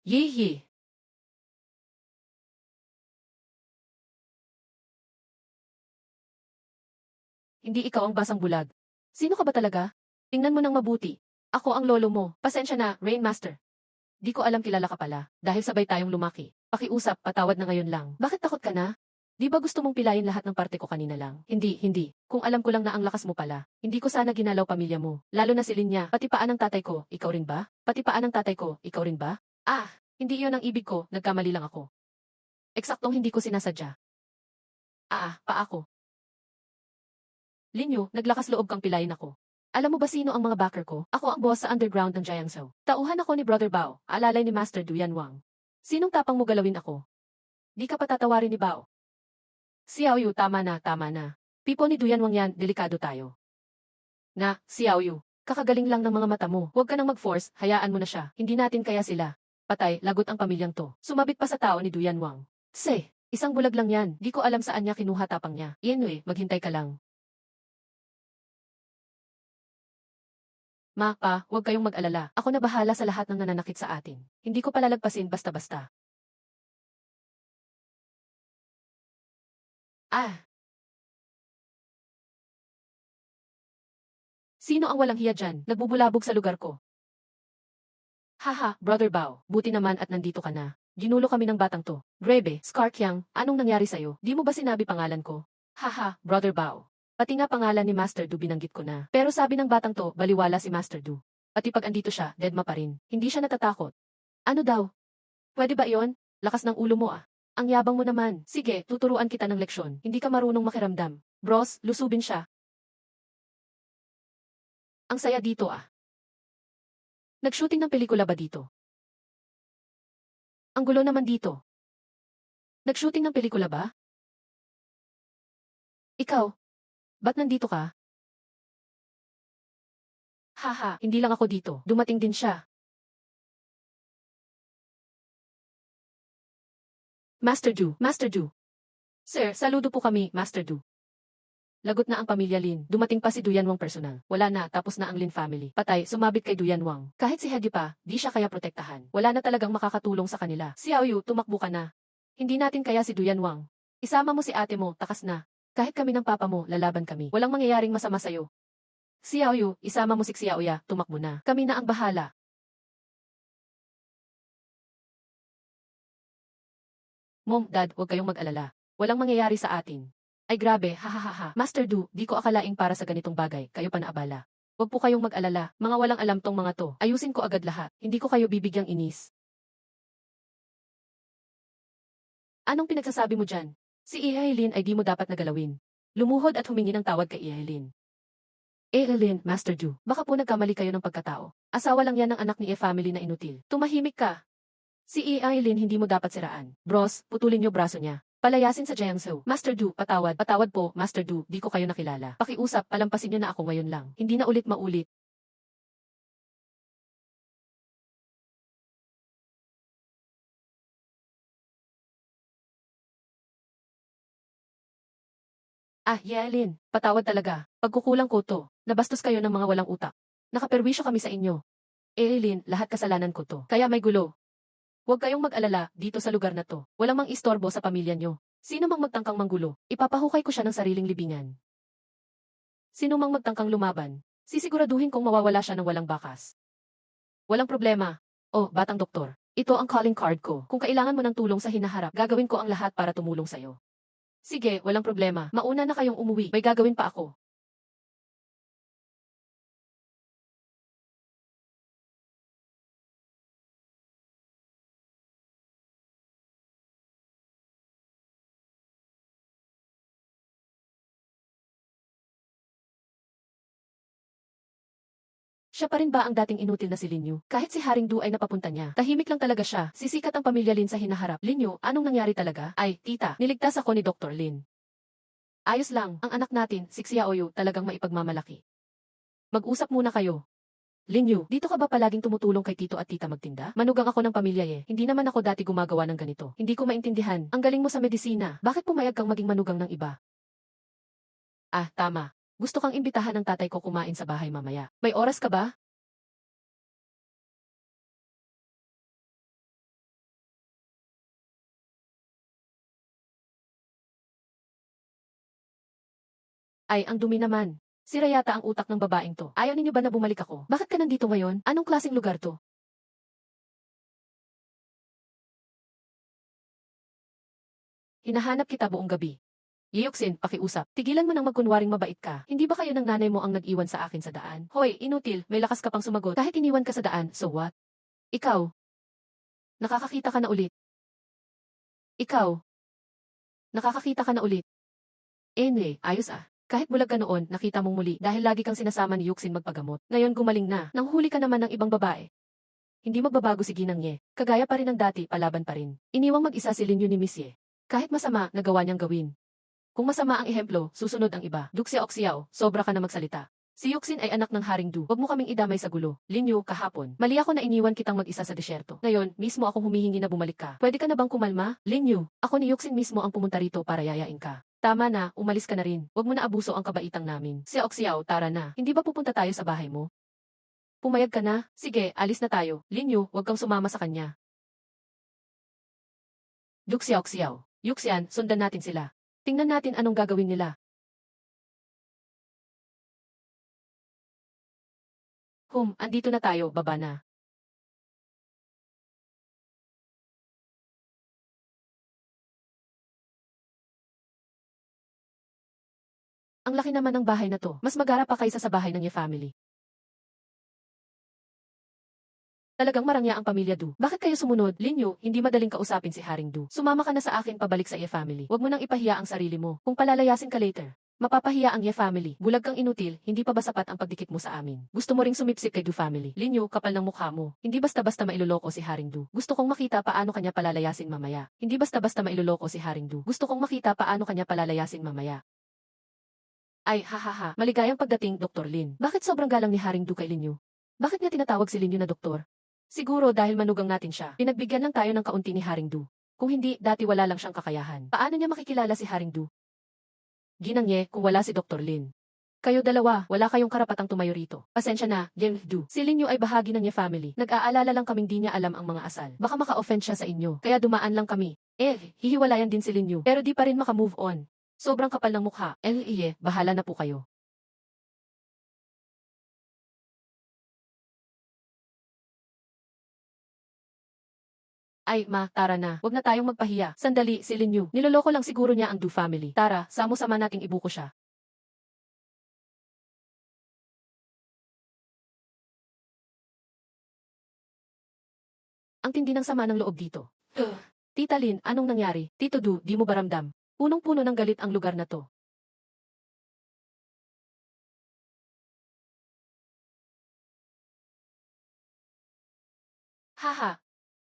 Yehe. Hindi ikaw ang basang bulag. Sino ka ba talaga? Tingnan mo nang mabuti. Ako ang lolo mo. Pasensya na, Rainmaster. Di ko alam kilala ka pala, dahil sabay tayong lumaki. Pakiusap, patawad na ngayon lang. Bakit takot ka na? Di ba gusto mong pilayin lahat ng parte ko kanina lang? Hindi, hindi. Kung alam ko lang na ang lakas mo pala, hindi ko sana ginalaw pamilya mo. Lalo na si Linya, pati paan ng tatay ko, ikaw rin ba? Pati paan ng tatay ko, ikaw rin ba? Hindi iyon ang ibig ko, nagkamali lang ako. Eksaktong hindi ko sinasadya. Paa ko. Linyo, naglakas loob kang pilayin ako. Alam mo ba sino ang mga backer ko? Ako ang boss sa underground ng Jiangsu. Tauhan ako ni Brother Bao, alalay ni Master Du Yanwang. Sinong tapang mo galawin ako? Di ka patatawarin ni Bao. Xiaoyu, tama na, tama na. Pipo ni Du Yanwang yan, delikado tayo. Xiaoyu, kakagaling lang ng mga mata mo. Huwag ka nang mag-force, hayaan mo na siya. Hindi natin kaya sila. Patay, lagot ang pamilyang to. Sumabit pa sa tao ni Du Yanwang. Isang bulag lang yan. Di ko alam saan niya kinuha tapang niya. Yenwei, maghintay ka lang. Pa, huwag kayong mag-alala. Ako na bahala sa lahat ng nananakit sa atin. Hindi ko palalagpasin basta-basta. Sino ang walang hiya dyan? Nagbubulabog sa lugar ko. Haha, Brother Bao, buti naman at nandito ka na. Ginulo kami ng batang to. Grebe, Scar Kyang, anong nangyari sa'yo? Di mo ba sinabi pangalan ko? Haha, Brother Bao. Pati nga pangalan ni Master Du binanggit ko na. Pero sabi ng batang to, baliwala si Master Du. Pati pag andito siya, deadma pa rin. Hindi siya natatakot. Ano daw? Pwede ba iyon? Lakas ng ulo mo ah. Ang yabang mo naman. Sige, tuturuan kita ng leksyon. Hindi ka marunong makiramdam. Bros, lusubin siya. Ang saya dito ah. Nag-shooting ng pelikula ba dito? Ang gulo naman dito. Nag-shooting ng pelikula ba? Ikaw, ba't nandito ka? Haha, hindi lang ako dito. Dumating din siya. Master Du, Master Du. Sir, saludo po kami, Master Du. Lagot na ang pamilya Lin. Dumating pa si Du Yanwang personal. Wala na, tapos na ang Lin family. Patay, sumabit kay Du Yanwang. Kahit si Hedi pa, di siya kaya protektahan. Wala na talagang makakatulong sa kanila. Xiaoyu, tumakbo ka na. Hindi natin kaya si Du Yanwang. Isama mo si ate mo, takas na. Kahit kami ng papa mo, lalaban kami. Walang mangyayaring masama sa'yo. Xiaoyu, isama mo si Xiaoya, tumakbo na. Kami na ang bahala. Mom, Dad, huwag kayong mag-alala. Walang mangyayari sa atin. Ay grabe, hahaha. Master Du, di ko akalaing para sa ganitong bagay, kayo pa naabala. Huwag po kayong mag-alala, mga walang alam tong mga to. Ayusin ko agad lahat. Hindi ko kayo bibigyang inis. Anong pinagsasabi mo dyan? Si Eileen ay di mo dapat nagalawin. Lumuhod at humingi ng tawad kay Eileen. Eileen, Master Du, baka po nagkamali kayo ng pagkatao. Asawa lang yan ng anak ni family na inutil. Tumahimik ka. Si Eileen hindi mo dapat siraan. Bros, putulin niyo braso niya. Palayasin sa Jiangsu. Master Du, patawad. Patawad po, Master Du, di ko kayo nakilala. Pakiusap, palampasin niyo na ako ngayon lang. Hindi na ulit maulit. Ah, Eileen, patawad talaga. Pagkukulang ko to. Nabastos kayo ng mga walang utak. Nakaperwisyo kami sa inyo. Eileen, lahat kasalanan ko to. Kaya may gulo. Huwag kayong mag-alala dito sa lugar na to. Walang mang istorbo sa pamilya nyo. Sino mang magtangkang manggulo, ipapahukay ko siya ng sariling libingan. Sino mang magtangkang lumaban, sisiguraduhin kong mawawala siya ng walang bakas. Walang problema. Oh, batang doktor. Ito ang calling card ko. Kung kailangan mo ng tulong sa hinaharap, gagawin ko ang lahat para tumulong sa'yo. Sige, walang problema. Mauna na kayong umuwi. May gagawin pa ako. Siya pa rin ba ang dating inutil na si Linyu? Kahit si Haring Du ay napapunta niya. Tahimik lang talaga siya. Sisikat ang pamilya Lin sa hinaharap. Linyu, anong nangyari talaga? Ay, tita, niligtas ako ni Dr. Lin. Ayos lang, ang anak natin, si Xiaoyu, talagang maipagmamalaki. Mag-usap muna kayo. Linyu, dito ka ba palaging tumutulong kay tito at tita magtinda? Manugang ako ng pamilya Hindi naman ako dati gumagawa ng ganito. Hindi ko maintindihan. Ang galing mo sa medisina. Bakit pumayag kang maging manugang ng iba? Ah, tama. Gusto kang imbitahan ng tatay ko kumain sa bahay mamaya. May oras ka ba? Ay, ang dumi naman. Sira yata ang utak ng babaeng to. Ayaw ninyo ba na bumalik ako? Bakit ka nandito ngayon? Anong klaseng lugar to? Hinahanap kita buong gabi. Yeyoksin, pakiusap. Tigilan mo nang magkunwaring mabait ka. Hindi ba kayo ng nanay mo ang nag-iwan sa akin sa daan? Hoy, inutil, may lakas ka pang sumagot. Kahit iniwan ka sa daan, so what? Ikaw, nakakakita ka na ulit. Ikaw, nakakakita ka na ulit. Ayos ah. Kahit bulag ka noon, nakita mong muli dahil lagi kang sinasama ni Yuxin magpagamot. Ngayon gumaling na, nang huli ka naman ng ibang babae. Hindi magbabago si Ginang Ye. Kagaya pa rin ng dati, palaban pa rin. Iniwang mag-isa si Lin Yu ni Miss Ye. Kahit masama, nagawa niyang gawin. Kung masama ang ehemplo, susunod ang iba. Duxiao, sobra ka na magsalita. Si Yuxin ay anak ng Haring Du. Huwag mo kaming idamay sa gulo. Lin Yu, kahapon. Mali ako na iniwan kitang mag-isa sa desyerto. Ngayon, mismo akong humihingi na bumalik ka. Pwede ka na bang kumalma? Lin Yu, ako ni Yuxin mismo ang pumunta rito para yayain ka. Tama na, umalis ka na rin. Huwag mo na abuso ang kabaitang namin. Xiao, tara na. Hindi ba pupunta tayo sa bahay mo? Pumayag ka na? Sige, alis na tayo. Lin Yu, huwag kang sumama sa kanya. Duxiao. Yuxian, sundan natin sila. Tingnan natin anong gagawin nila. Andito na tayo, baba na. Ang laki naman ng bahay na to. Mas magara pa kaysa sa bahay ng Ye family. Talagang marangya ang pamilya Du. Bakit kayo sumunod? Linyo, hindi madaling kausapin si Haring Du. Sumama ka na sa akin pabalik sa Ye family. Huwag mo nang ipahiya ang sarili mo. Kung palalayasin ka later, mapapahiya ang Ye family. Bulag kang inutil, hindi pa ba sapat ang pagdikit mo sa amin? Gusto mo ring sumipsip kay Du family. Linyo, kapal ng mukha mo. Hindi basta-basta mailoloko si Haring Du. Gusto kong makita paano kanya palalayasin mamaya. Hindi basta-basta mailoloko si Haring Du. Gusto kong makita paano kanya palalayasin mamaya. Ay, hahaha. Maligayang pagdating, Dr. Lin. Bakit sobrang galang ni Haring Du kay Linyo? Bakit niya tinatawag si Linyo na doktor? Siguro dahil manugang natin siya. Pinagbigyan lang tayo ng kaunti ni Haring Du. Kung hindi, dati wala lang siyang kakayahan. Paano niya makikilala si Haring Du? Ginang Ye, kung wala si Dr. Lin. Kayo dalawa, wala kayong karapatang tumayo rito. Pasensya na, Yang Du. Si Linyo ay bahagi ng Ye family. Nag-aalala lang kaming di niya alam ang mga asal. Baka maka-offend siya sa inyo. Kaya dumaan lang kami. Hihiwalayan din si Linyo. Pero di pa rin maka-move on. Sobrang kapal ng mukha. Bahala na po kayo. Ay, ma, tara na. Huwag na tayong magpahiya. Sandali, si Linyu. Niloloko lang siguro niya ang Du family. Tara, samo-sama nating ibuko siya. Ang tindi ng sama ng loob dito. Tita Lynn, anong nangyari? Tito Du, di mo ba ramdam? Punong-puno ng galit ang lugar na to. Haha,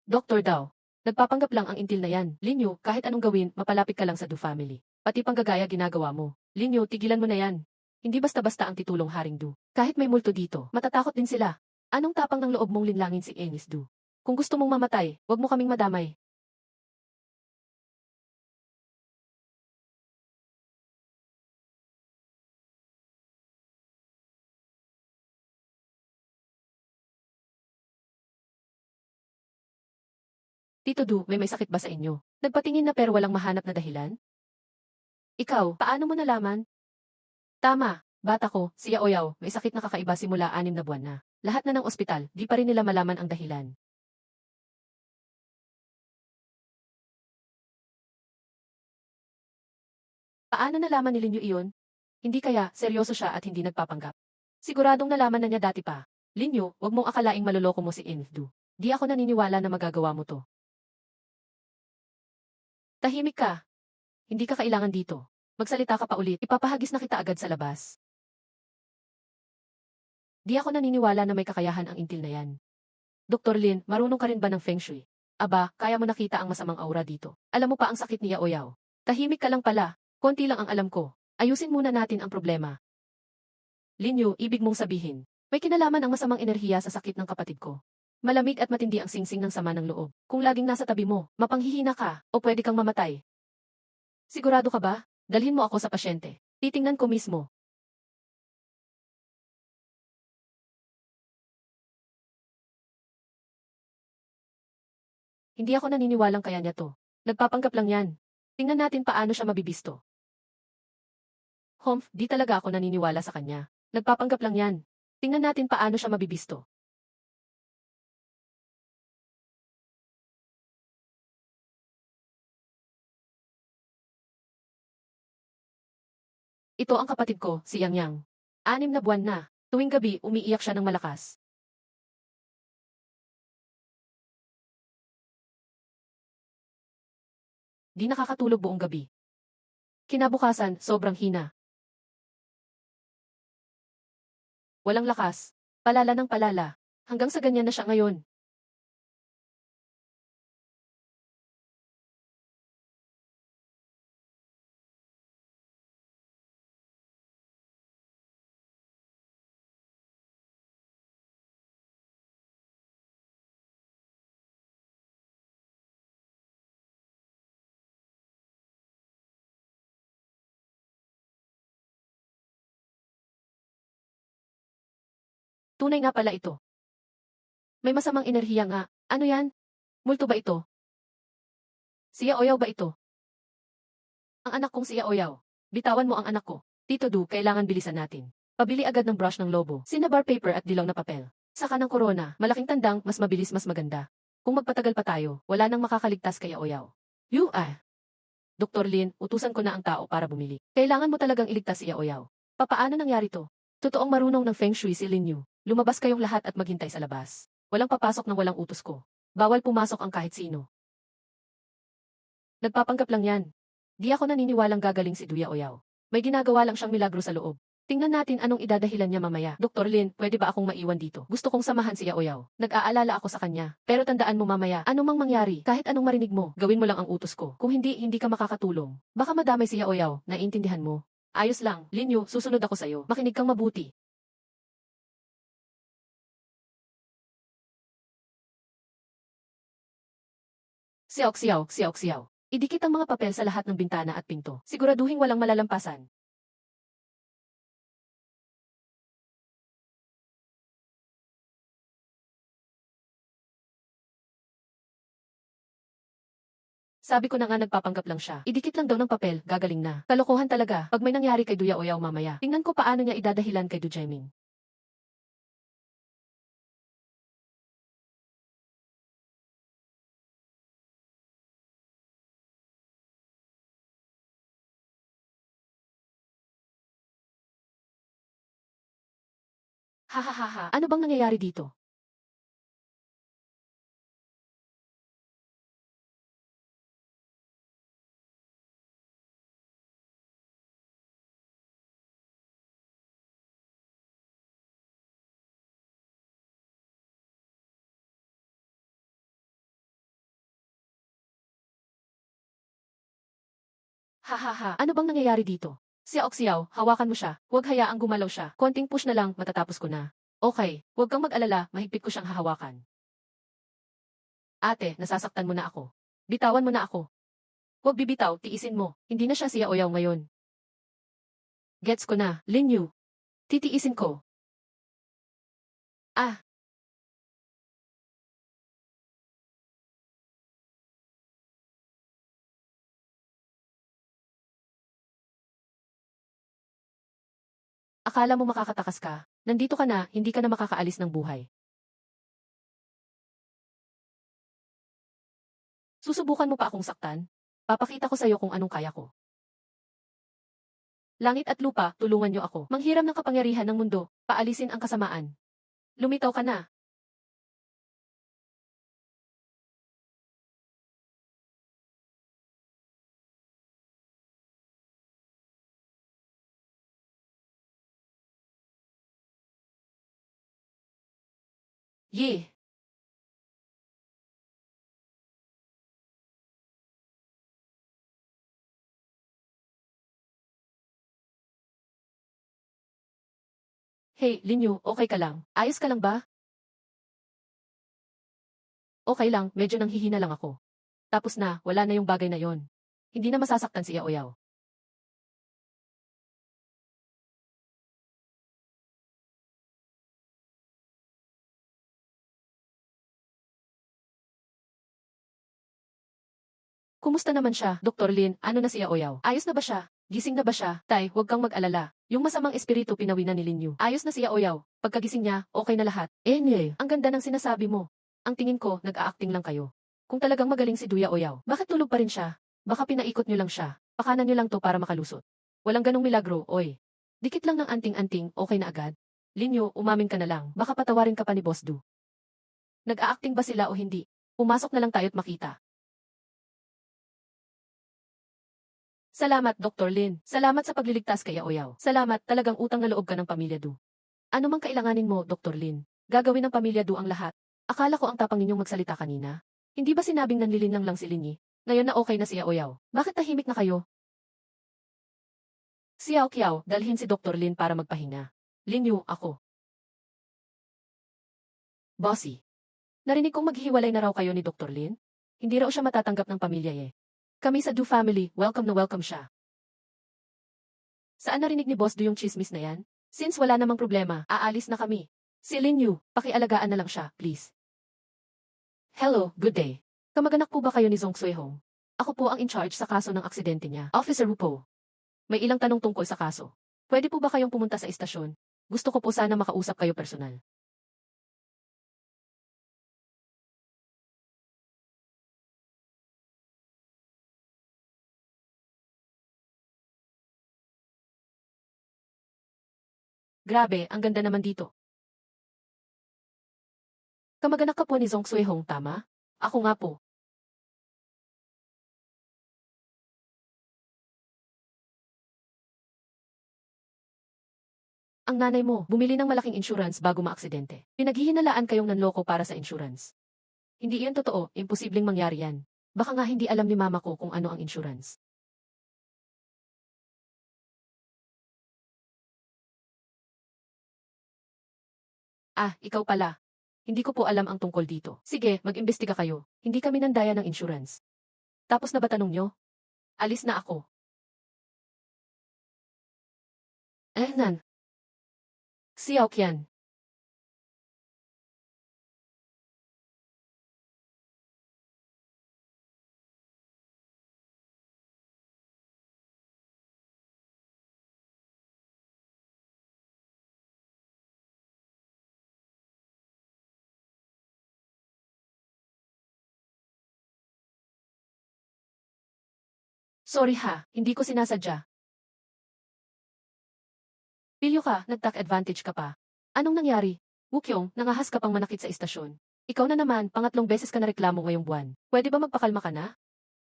doktor daw. Nagpapanggap lang ang intil na yan. Linyo, kahit anong gawin, mapalapit ka lang sa Du family. Pati panggagaya ginagawa mo. Linyo, tigilan mo na yan. Hindi basta-basta ang titulong Haring Du. Kahit may multo dito, matatakot din sila. Anong tapang ng loob mong linlangin si Ennis Du? Kung gusto mong mamatay, wag mo kaming madamay. Tito Du, may sakit ba sa inyo? Nagpatingin na pero walang mahanap na dahilan? Ikaw, paano mo nalaman? Tama, bata ko, si Yaoyaw, may sakit na kakaiba simula 6 na buwan na. Lahat na ng ospital, di pa rin nila malaman ang dahilan. Paano nalaman ni Linyo iyon? Hindi kaya, seryoso siya at hindi nagpapanggap. Siguradong nalaman na niya dati pa. Linyo, wag mong akalaing maloloko mo si Infdu. Di ako naniniwala na magagawa mo to. Tahimik ka. Hindi ka kailangan dito. Magsalita ka pa ulit, ipapahagis na kita agad sa labas. Di ako naniniwala na may kakayahan ang intil na yan. Dr. Lin, marunong ka rin ba ng Feng Shui? Aba, kaya mo nakita ang masamang aura dito. Alam mo pa ang sakit ni Yaoyao. Tahimik ka lang pala. Konti lang ang alam ko. Ayusin muna natin ang problema. Linyo, ibig mong sabihin, may kinalaman ang masamang enerhiya sa sakit ng kapatid ko. Malamig at matindi ang singsing ng sama ng loob. Kung laging nasa tabi mo, mapanghihina ka, o pwede kang mamatay. Sigurado ka ba? Dalhin mo ako sa pasyente. Titingnan ko mismo. Hindi ako naniniwalang kaya niya to. Nagpapanggap lang yan. Tingnan natin paano siya mabibisto. Humph, di talaga ako naniniwala sa kanya. Nagpapanggap lang yan. Tingnan natin paano siya mabibisto. Ito ang kapatid ko, si Yang Yang. 6 na buwan na. Tuwing gabi, umiiyak siya ng malakas. Di nakakatulog buong gabi. Kinabukasan, sobrang hina. Walang lakas. Palala ng palala. Hanggang sa ganyan na siya ngayon. Tunay nga pala ito. May masamang enerhiya nga. Ano yan? Multo ba ito? Siya Oyaw ba ito? Ang anak kong siya Oyaw. Bitawan mo ang anak ko. Tito Du, kailangan bilisan natin. Pabili agad ng brush ng lobo, cinnabar paper at dilaw na papel. Saka ng corona, malaking tandang, mas mabilis mas maganda. Kung magpatagal pa tayo, wala nang makakaligtas kay Oyaw. Dr. Lin, utusan ko na ang tao para bumili. Kailangan mo talagang iligtas si Yaoyao. Papaano nangyari to? Totoong marunong ng Feng Shui si Lin Yu. Lumabas kayong lahat at maghintay sa labas. Walang papasok ng walang utos ko. Bawal pumasok ang kahit sino. Nagpapanggap lang yan. Di ako naniniwalang gagaling si Du Yaoyao. May ginagawa lang siyang milagro sa loob. Tingnan natin anong idadahilan niya mamaya. Dr. Lin, pwede ba akong maiwan dito? Gusto kong samahan si Yaoyao. Nag-aalala ako sa kanya. Pero tandaan mo mamaya, anong mang mangyari, kahit anong marinig mo, gawin mo lang ang utos ko. Kung hindi, hindi ka makakatulong. Baka madamay si Yaoyao, naiintindihan mo. Ayos lang, Linyo, susunod ako sa'yo. Makinig kang mabuti. Siyaok siyaw, siyaok siyaw. Idikit ang mga papel sa lahat ng bintana at pinto. Siguraduhin walang malalampasan. Sabi ko na nga nagpapanggap lang siya. Idikit lang daw ng papel, gagaling na. Kalokohan talaga. Pag may nangyari kay Duya Oyaw mamaya, tingnan ko paano niya idadahilan kay Du Jaiming. Hahaha, ano bang nangyayari dito? Hahaha, ano bang nangyayari dito? Xiao, hawakan mo siya. Huwag hayaang gumalaw siya. Konting push na lang, matatapos ko na. Okay, huwag kang mag-alala, mahigpit ko siyang hahawakan. Ate, nasasaktan mo na ako. Bitawan mo na ako. Huwag bibitaw, tiisin mo. Hindi na siya Xiao ngayon. Gets ko na, Lin Yu. Titiisin ko. Ah, akala mo makakatakas ka. Nandito ka na, hindi ka na makakaalis ng buhay. Susubukan mo pa akong saktan? Papakita ko sa'yo kung anong kaya ko. Langit at lupa, tulungan niyo ako. Manghiram ng kapangyarihan ng mundo, paalisin ang kasamaan. Lumitaw ka na. Ye! Hey, Linyu, okay ka lang? Ayos ka lang ba? Okay lang, medyo nanghihina lang ako. Tapos na, wala na yung bagay na yon. Hindi na masasaktan si Yaoyaw. Kumusta naman siya, Dr. Lin? Ano na si Yaoyaw? Ayos na ba siya? Gising na ba siya? Tay, huwag kang mag-alala. Yung masamang espiritu pinawi na ni Linyu. Ayos na si Yaoyaw. Pagkagising niya, okay na lahat. Nye, ang ganda ng sinasabi mo. Ang tingin ko, nag-a-acting lang kayo. Kung talagang magaling si Duya Oyaw, bakit tulog pa rin siya? Baka pinaikot niyo lang siya. Pakanan niyo lang to para makalusot. Walang ganong milagro, oy. Dikit lang ng anting-anting, okay na agad. Linyo, umamin ka na lang. Baka patawarin ka pa ni Boss Du. Nag-a-acting ba sila o hindi? Pumasok na lang tayo't makita. Salamat, Dr. Lin. Salamat sa pagliligtas kay Yaoyaw. Salamat, talagang utang na loob ka ng pamilya Du. Ano mang kailanganin mo, Dr. Lin? Gagawin ng pamilya Du ang lahat. Akala ko ang tapang ninyong magsalita kanina. Hindi ba sinabing nanlilinlang lang si Linyi? Ngayon na okay na si Yaoyaw. Bakit tahimik na kayo? Si Yao Kiao, dalhin si Dr. Lin para magpahinga. Lin Yu, ako. Bossy. Narinig kong maghihiwalay na raw kayo ni Dr. Lin? Hindi raw siya matatanggap ng pamilya eh. Kami sa Du family, welcome na welcome siya. Saan narinig ni Boss Du yung chismis na yan? Since wala namang problema, aalis na kami. Si Lin Yu, pakialagaan na lang siya, please. Hello, good day. Kamag-anak po ba kayo ni Zong Suehong? Ako po ang in charge sa kaso ng aksidente niya. Officer Wu po. May ilang tanong tungkol sa kaso. Pwede po ba kayong pumunta sa istasyon? Gusto ko po sana makausap kayo personal. Grabe, ang ganda naman dito. Kamag-anak ka po ni Zong Suehong, tama? Ako nga po. Ang nanay mo, bumili ng malaking insurance bago maaksidente. Pinaghihinalaan kayong nanloko para sa insurance. Hindi iyan totoo, imposibleng mangyari yan. Baka nga hindi alam ni mama ko kung ano ang insurance. Ah, ikaw pala. Hindi ko po alam ang tungkol dito. Sige, mag-imbestiga kayo. Hindi kami nandaya ng insurance. Tapos na ba tanong nyo? Alis na ako. Nan. Xiao Qian. Sorry ha, hindi ko sinasadya. Pilyo ka, nag-take advantage ka pa. Anong nangyari? Wukyong, nangahas ka pang manakit sa istasyon. Ikaw na naman, pangatlong beses ka na reklamo ngayong buwan. Pwede ba magpakalma ka na?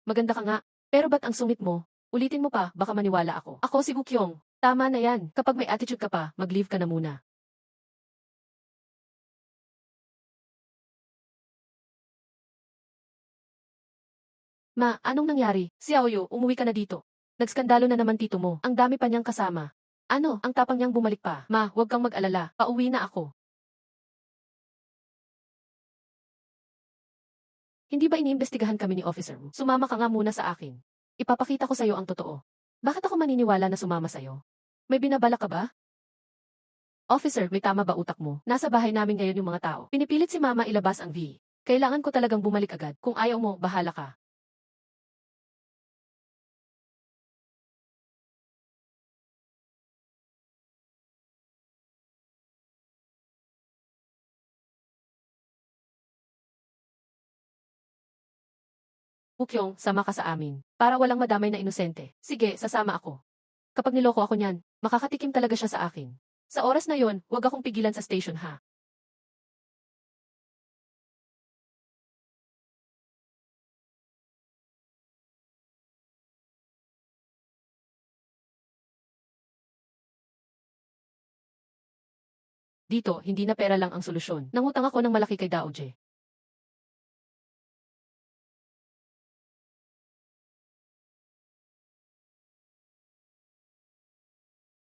Maganda ka nga. Pero ba't ang sungit mo? Ulitin mo pa, baka maniwala ako. Ako si Wukyong. Tama na yan. Kapag may attitude ka pa, mag-leave ka na muna. Ma, anong nangyari? Si Aoyo, umuwi ka na dito. Nagskandalo na naman tito mo. Ang dami pa niyang kasama. Ano, ang tapang niyang bumalik pa. Ma, huwag kang mag-alala. Pauwi na ako. Hindi ba iniimbestigahan kami ni Officer Wu? Sumama ka nga muna sa akin. Ipapakita ko sa'yo ang totoo. Bakit ako maniniwala na sumama sa'yo? May binabala ka ba? Officer, may tama ba utak mo? Nasa bahay namin ngayon yung mga tao. Pinipilit si Mama ilabas ang V. Kailangan ko talagang bumalik agad. Kung ayaw mo, bahala ka. Pukyong, sama ka sa amin. Para walang madamay na inosente. Sige, sasama ako. Kapag niloko ako niyan, makakatikim talaga siya sa akin. Sa oras na yon, huwag akong pigilan sa station ha. Dito, hindi na pera lang ang solusyon. Nangutang ako ng malaki kay Daoje.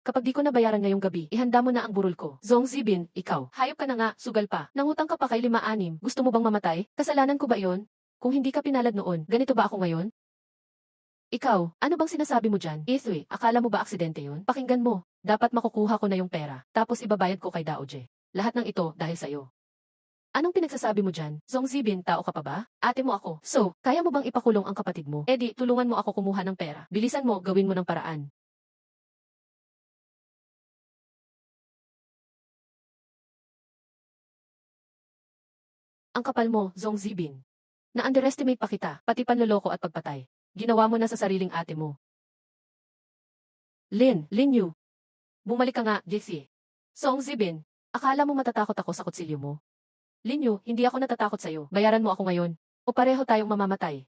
Kapag di ko nabayaran ngayong gabi, ihanda mo na ang burol ko. Zong Zibin, ikaw. Hayop ka na nga, sugal pa. Nangutang ka pa kay 5-6. Gusto mo bang mamatay? Kasalanan ko ba iyon? Kung hindi ka pinalad noon, ganito ba ako ngayon? Ikaw, ano bang sinasabi mo dyan? Ithwe, akala mo ba aksidente yon? Pakinggan mo. Dapat makukuha ko na yung pera. Tapos ibabayad ko kay Daoje. Lahat ng ito dahil sa'yo. Anong pinagsasabi mo dyan? Zong Zibin, tao ka pa ba? Ate mo ako. So, kaya mo bang ipakulong ang kapatid mo? Edi, tulungan mo ako kumuha ng pera. Bilisan mo, gawin mo ng paraan. Ang kapal mo, Zong Zibin. Na-underestimate pa kita, pati panloloko at pagpatay. Ginawa mo na sa sariling ate mo. Lin Yu. Bumalik ka nga, JC. Song Zibin, akala mo matatakot ako sa kutsilyo mo? Lin Yu, hindi ako natatakot sa'yo. Bayaran mo ako ngayon. O pareho tayong mamamatay.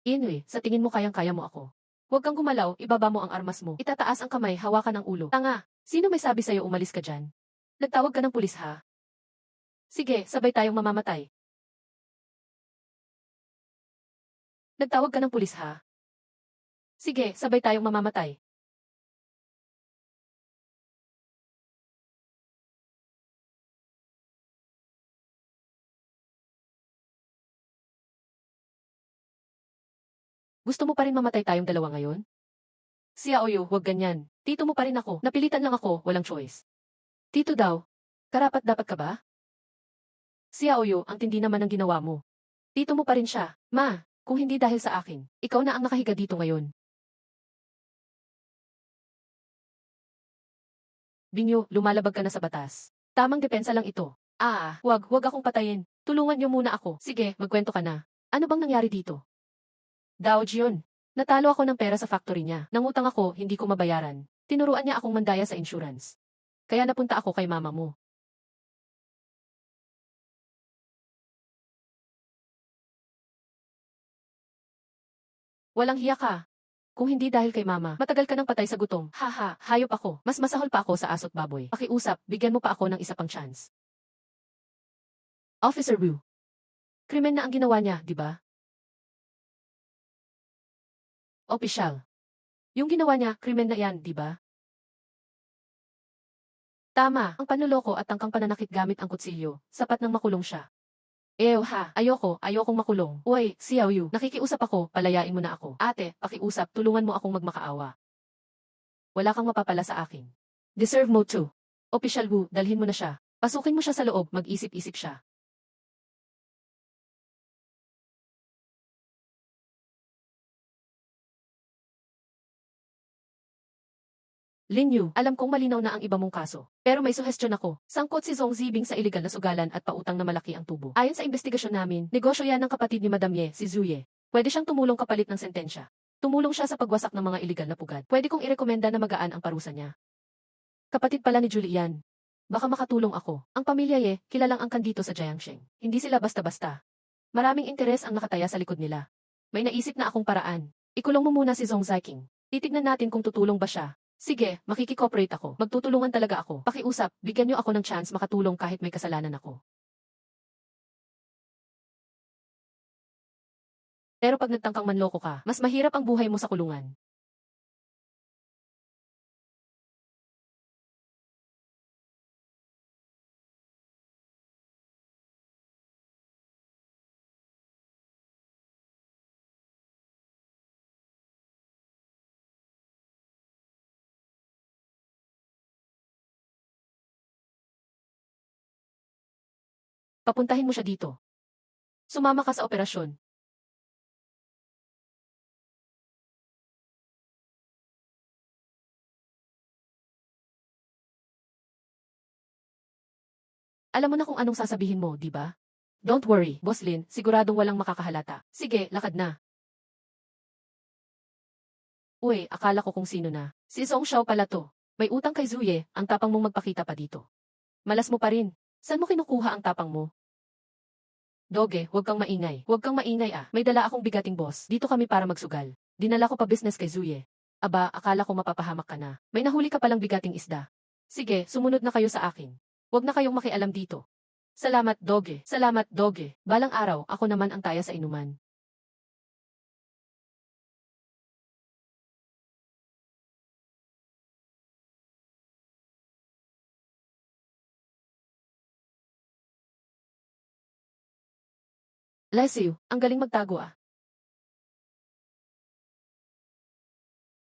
Inwe, sa tingin mo kayang-kaya mo ako. Huwag kang gumalaw, ibaba mo ang armas mo. Itataas ang kamay, hawakan ang ulo. Tanga, sino may sabi sa'yo umalis ka dyan? Nagtawag ka ng pulis ha? Sige, sabay tayong mamamatay. Nagtawag ka ng pulis ha? Sige, sabay tayong mamamatay. Gusto mo pa rin mamatay tayong dalawa ngayon? Si Aoyo, huwag ganyan. Tito mo pa rin ako. Napilitan lang ako, walang choice. Tito daw. Karapat dapat ka ba? Si Aoyo, ang tindi naman ng ginawa mo. Tito mo pa rin siya. Ma, kung hindi dahil sa akin, ikaw na ang nakahiga dito ngayon. Binyo, lumalabag ka na sa batas. Tamang depensa lang ito. Wag akong patayin. Tulungan niyo muna ako. Sige, magkwento ka na. Ano bang nangyari dito? Dao Jion. Natalo ako ng pera sa factory niya. Nangutang ako, hindi ko mabayaran. Tinuruan niya akong mandaya sa insurance. Kaya napunta ako kay mama mo. Walang hiya ka. Kung hindi dahil kay mama, matagal ka nang patay sa gutom. Haha, hayop ako. Mas masahol pa ako sa aso't baboy. Pakiusap, bigyan mo pa ako ng isa pang chance. Officer Wu. Krimen na ang ginawa niya, di ba? Opisyal. Yung ginawa niya, krimen na yan, di ba? Tama, ang panloloko at tangkang pananakit gamit ang kutsilyo. Sapat nang makulong siya. Ayokong makulong. Uy, Xiao Yu, nakikiusap ako, palayain mo na ako. Ate, pakiusap, tulungan mo akong magmakaawa. Wala kang mapapala sa akin. Deserve mo to. Opisyal Wu, dalhin mo na siya. Pasukin mo siya sa loob, mag-isip-isip siya. Lin Yu, alam kong malinaw na ang iba mong kaso. Pero may suhestyon ako. Sangkot si Zong Zibing sa iligal na sugalan at pautang na malaki ang tubo. Ayon sa investigasyon namin, negosyo yan ng kapatid ni Madam Ye, si Zuye. Pwede siyang tumulong kapalit ng sentensya. Tumulong siya sa pagwasak ng mga iligal na pugad. Pwede kong irekomenda na magaan ang parusa niya. Kapatid pala ni Julian. Baka makatulong ako. Ang pamilya Ye, kilalang angkan dito sa Jiangsheng. Hindi sila basta-basta. Maraming interes ang nakataya sa likod nila. May naisip na akong paraan. Ikulong mo muna si Zong Ziking. Titignan natin kung tutulong ba siya. Sige, makikikooperate ako. Magtutulungan talaga ako. Pakiusap, bigyan niyo ako ng chance makatulong kahit may kasalanan ako. Pero pag nagtangkang manloko ka, mas mahirap ang buhay mo sa kulungan. Papuntahin mo siya dito. Sumama ka sa operasyon. Alam mo na kung anong sasabihin mo, di ba? Don't worry, Boss Lin, siguradong walang makakahalata. Sige, lakad na. Uy, akala ko kung sino na. Si Song Xiao pala to. May utang kay Zuye, ang tapang mong magpakita pa dito. Malas mo pa rin. Saan mo kinukuha ang tapang mo? Doge, huwag kang maingay. Huwag kang maingay ah. May dala akong bigating boss. Dito kami para magsugal. Dinala ko pa business kay Zuye. Aba, akala ko mapapahamak ka na. May nahuli ka palang bigating isda. Sige, sumunod na kayo sa akin. Huwag na kayong makialam dito. Salamat, Doge. Salamat, Doge. Balang araw, ako naman ang taya sa inuman. Bless you, ang galing magtago ah.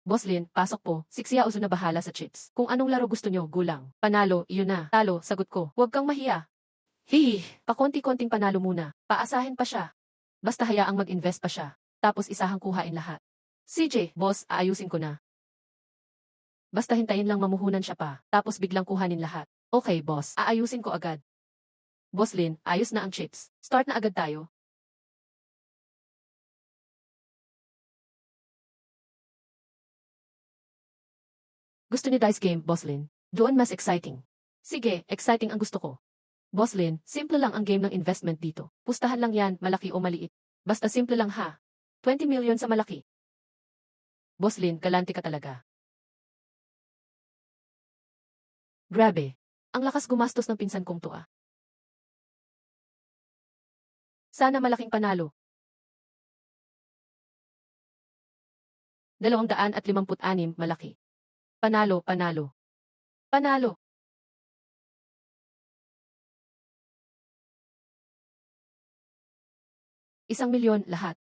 Boss Lin, pasok po. Si Xiaozu na bahala sa chips. Kung anong laro gusto nyo, gulang. Panalo, iyon na. Talo, sagot ko. Huwag kang mahiya. Hihi, pakonti-konting panalo muna. Paasahin pa siya. Basta hayaang mag-invest pa siya. Tapos isahang kuhain lahat. CJ, boss, aayusin ko na. Basta hintayin lang mamuhunan siya pa. Tapos biglang kuhanin lahat. Okay, boss. Aayusin ko agad. Boss Lin, ayos na ang chips. Start na agad tayo. Gusto ni Dice Game, Boss Lin? Doon mas exciting. Sige, exciting ang gusto ko. Boss Lin, simple lang ang game ng investment dito. Pustahan lang yan, malaki o maliit. Basta simple lang ha. 20 million sa malaki. Boss Lin, galante ka talaga. Grabe. Ang lakas gumastos ng pinsan kong to ah. Sana malaking panalo. 256, malaki. Panalo, panalo. Panalo. ₱1,000,000 lahat.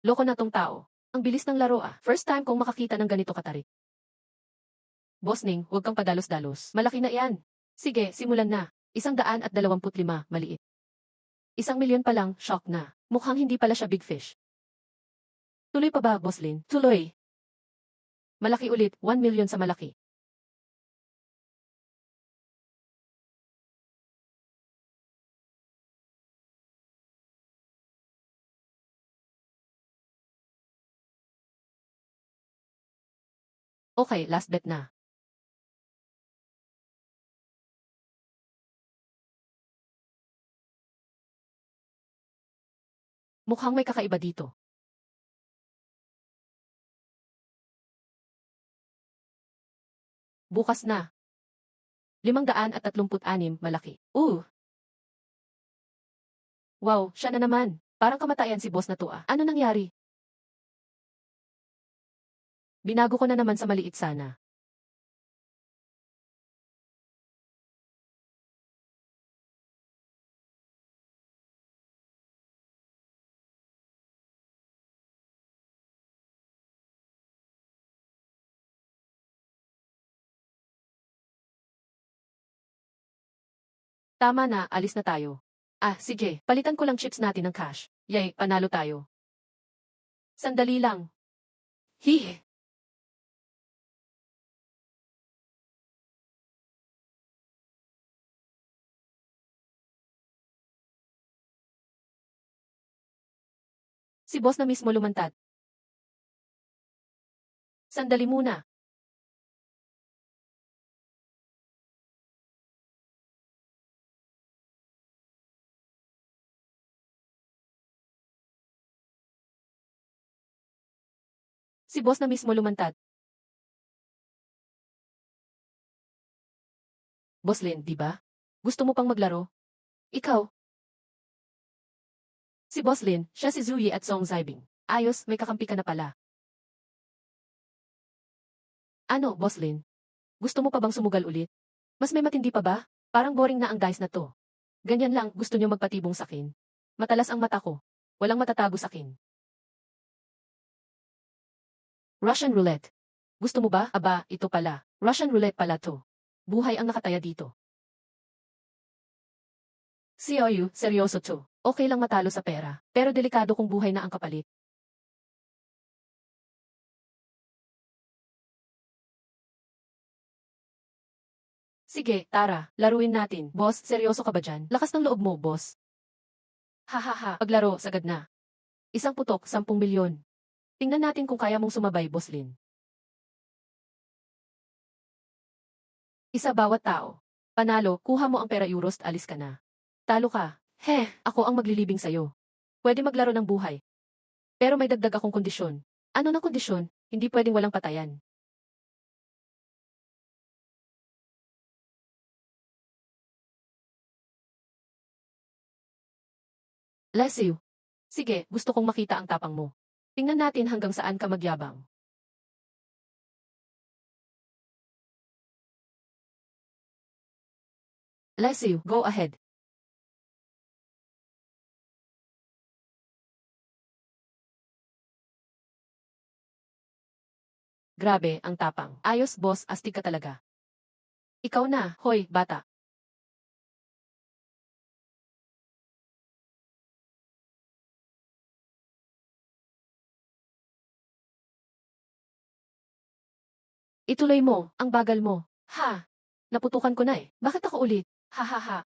Loko na tong tao. Ang bilis ng laro ah. First time kong makakita ng ganito katarik. Boss Ning, huwag kang padalos-dalos. Malaki na iyan. Sige, simulan na. 125, maliit. 1,000,000 pa lang, shock na. Mukhang hindi pala siya big fish. Tuloy pa ba, Boss Lin? Tuloy. Malaki ulit, 1,000,000 sa malaki. Okay, last bet na. Mukhang may kakaiba dito. Bukas na. 536, malaki. Wow, siya na naman. Parang kamatayan si boss na to ah. Ano nangyari? Binago ko na naman sa maliit sana. Tama na, alis na tayo. Ah, sige, palitan ko lang chips natin ng cash. Yay, panalo tayo. Sandali lang. Hihi. Si boss na mismo lumantad. Sandali muna. Si boss na mismo lumantad. Boss Lin, di ba? Gusto mo pang maglaro? Ikaw? Si Boss Lin, siya si Zuyi at Song Zaibing. Ayos, may kakampi ka na pala. Ano, Boss Lin? Gusto mo pa bang sumugal ulit? Mas may matindi pa ba? Parang boring na ang dice na to. Ganyan lang, gusto niyo magpatibong sakin. Matalas ang mata ko. Walang matatago sakin. Russian roulette. Gusto mo ba? Aba, ito pala. Russian roulette pala to. Buhay ang nakataya dito. Xiaoyu, seryoso to. Okay lang matalo sa pera, pero delikado kung buhay na ang kapalit. Sige, tara, laruin natin. Boss, seryoso ka ba dyan? Lakas ng loob mo, boss. Hahaha, paglaro, sagad na. Isang putok, 10 milyon. Tingnan natin kung kaya mong sumabay, Boss Lin. Isa bawat tao. Panalo, kuha mo ang pera euros at alis ka na. Talo ka. Ako ang maglilibing sa'yo. Pwede maglaro ng buhay. Pero may dagdag akong kondisyon. Ano na kondisyon? Hindi pwedeng walang patayan. Bless you. Sige, gusto kong makita ang tapang mo. Tingnan natin hanggang saan ka magyabang. Bless you, go ahead. Grabe, ang tapang. Ayos, boss, astig ka talaga. Ikaw na, hoy, bata. Ituloy mo, ang bagal mo. Ha? Naputukan ko na eh. Bakit ako ulit? Ha.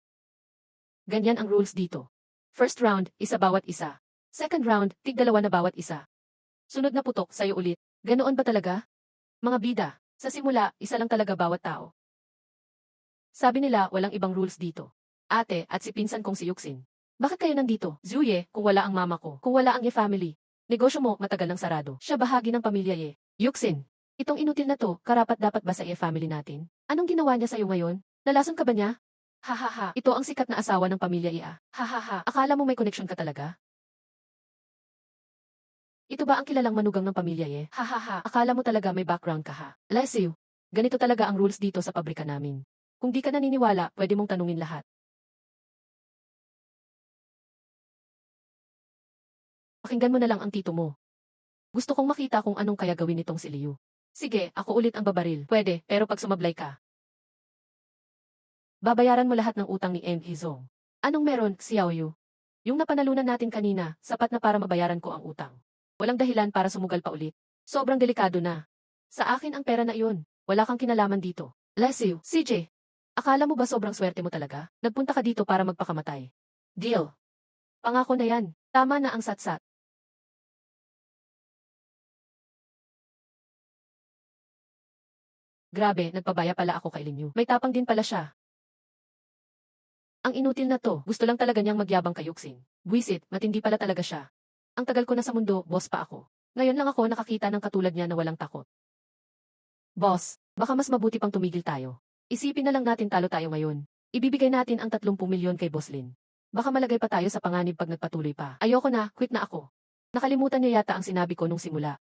Ganyan ang rules dito. First round, isa bawat isa. Second round, tig-dalawa na bawat isa. Sunod na putok, sa'yo ulit. Ganoon ba talaga? Mga bida, sa simula, isa lang talaga bawat tao. Sabi nila, walang ibang rules dito. Ate, at si pinsan kong si Yuxin. Bakit kayo nandito? Zuye, kung wala ang mama ko, kung wala ang ye family. Negosyo mo, matagal nang sarado. Siya bahagi ng pamilya ye. Yuxin, itong inutil na to, karapat dapat ba sa ye family natin? Anong ginawa niya sa'yo ngayon? Nalason ka ba niya? Hahaha, ito ang sikat na asawa ng pamilya iya. Hahaha, akala mo may connection ka talaga? Ito ba ang kilalang manugang ng pamilya ye? Hahaha, akala mo talaga may background ka ha? Bless you. Ganito talaga ang rules dito sa pabrika namin. Kung di ka naniniwala, pwede mong tanungin lahat. Pakinggan mo na lang ang tito mo. Gusto kong makita kung anong kaya gawin nitong si Liu. Sige, ako ulit ang babaril. Pwede, pero pag sumablay ka, babayaran mo lahat ng utang ni M. Hizong. Anong meron, Xiaoyu? Yung napanalunan natin kanina, sapat na para mabayaran ko ang utang. Walang dahilan para sumugal pa ulit. Sobrang delikado na. Sa akin ang pera na iyon. Wala kang kinalaman dito. Bless you, CJ. Akala mo ba sobrang swerte mo talaga? Nagpunta ka dito para magpakamatay. Deal. Pangako na yan. Tama na ang satsat. Grabe, nagpabaya pala ako kay Linyu. May tapang din pala siya. Ang inutil na to, gusto lang talaga niyang magyabang kay Yuxin. Buisit, matindi pala talaga siya. Ang tagal ko na sa mundo, boss pa ako. Ngayon lang ako nakakita ng katulad niya na walang takot. Boss, baka mas mabuti pang tumigil tayo. Isipin na lang natin talo tayo ngayon. Ibibigay natin ang 30 milyon kay Boss Lin. Baka malagay pa tayo sa panganib pag nagpatuloy pa. Ayoko na, quit na ako. Nakalimutan niya yata ang sinabi ko nung simula.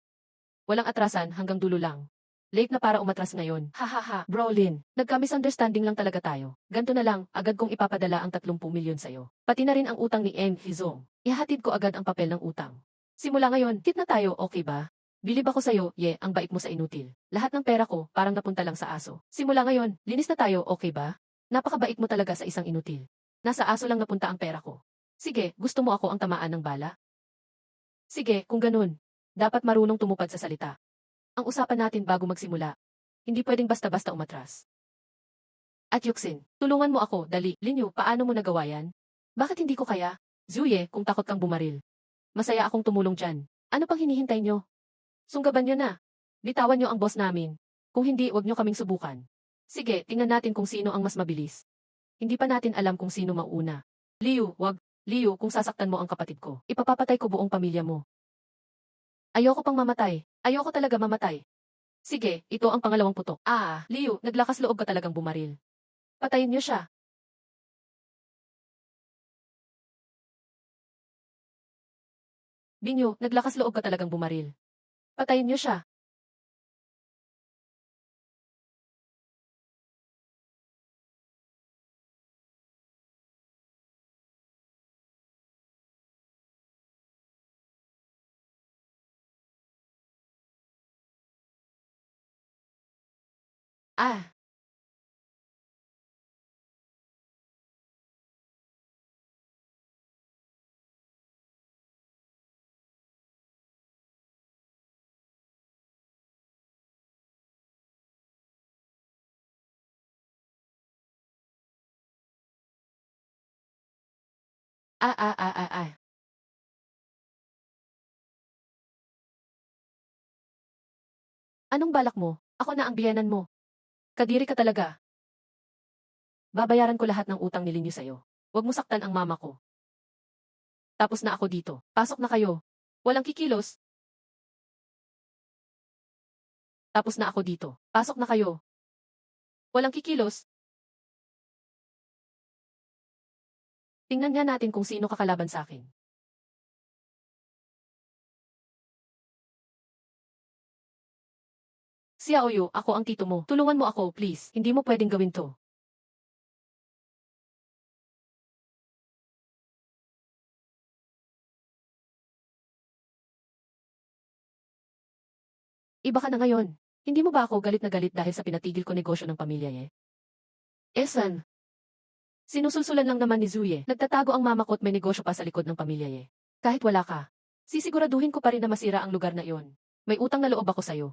Walang atrasan hanggang dulo lang. Late na para umatras ngayon. Hahaha, bro Lin, nagka-misunderstanding lang talaga tayo. Ganto na lang, agad kong ipapadala ang 30 milyon sa'yo. Pati na rin ang utang ni Eng Hizong. Ihahatid ko agad ang papel ng utang. Simula ngayon, hit na tayo, okay ba? Bilib ako sa'yo, ang bait mo sa inutil. Lahat ng pera ko, parang napunta lang sa aso. Simula ngayon, linis na tayo, okay ba? Napakabait mo talaga sa isang inutil. Nasa aso lang napunta ang pera ko. Sige, gusto mo ako ang tamaan ng bala? Sige, kung ganun. Dapat marunong tumupad sa salita. Ang usapan natin bago magsimula. Hindi pwedeng basta-basta umatras. At Yuxin, tulungan mo ako, dali. Linyu, paano mo nagawa yan? Bakit hindi ko kaya? Zuye, kung takot kang bumaril. Masaya akong tumulong dyan. Ano pang hinihintay nyo? Sunggaban nyo na. Bitawan nyo ang boss namin. Kung hindi, wag nyo kaming subukan. Sige, tingnan natin kung sino ang mas mabilis. Hindi pa natin alam kung sino mauuna. Liu, wag. Liu, kung sasaktan mo ang kapatid ko, ipapapatay ko buong pamilya mo. Ayoko pang mamatay. Ayoko talaga mamatay. Sige, ito ang pangalawang putok. Liu, naglakas loob ka talagang bumaril. Patayin niyo siya. Binyo, naglakas loob ka talagang bumaril. Patayin niyo siya. Ah, Ah, ah, ah, ah, ah. Anong balak mo? Ako na ang biyenan mo. Kadiri ka talaga. Babayaran ko lahat ng utang ni Linyo sa'yo. Huwag mo saktan ang mama ko. Tapos na ako dito. Pasok na kayo. Walang kikilos. Tapos na ako dito. Pasok na kayo. Walang kikilos. Tingnan nga natin kung sino kakalaban sa akin. Si Aoyo, ako ang tito mo. Tulungan mo ako, please. Hindi mo pwedeng gawin to. Iba ka na ngayon. Hindi mo ba ako galit na galit dahil sa pinatigil ko negosyo ng pamilya eh? Esan, sinusulsulan lang naman ni Zuye. Nagtatago ang mama ko at may negosyo pa sa likod ng pamilya eh. Kahit wala ka, sisiguraduhin ko pa rin na masira ang lugar na iyon. May utang na loob ako sa'yo.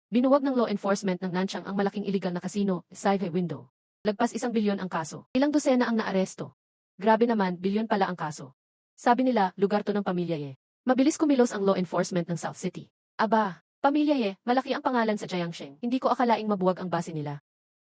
Binuwag ng law enforcement ng Nanchang ang malaking iligal na kasino, side window. Lagpas 1 bilyon ang kaso. Ilang dosena ang naaresto. Grabe naman, bilyon pala ang kaso. Sabi nila, lugar to ng pamilya ye. Mabilis kumilos ang law enforcement ng South City. Aba, pamilya ye, malaki ang pangalan sa Jiangsheng. Hindi ko akalaing mabuwag ang base nila.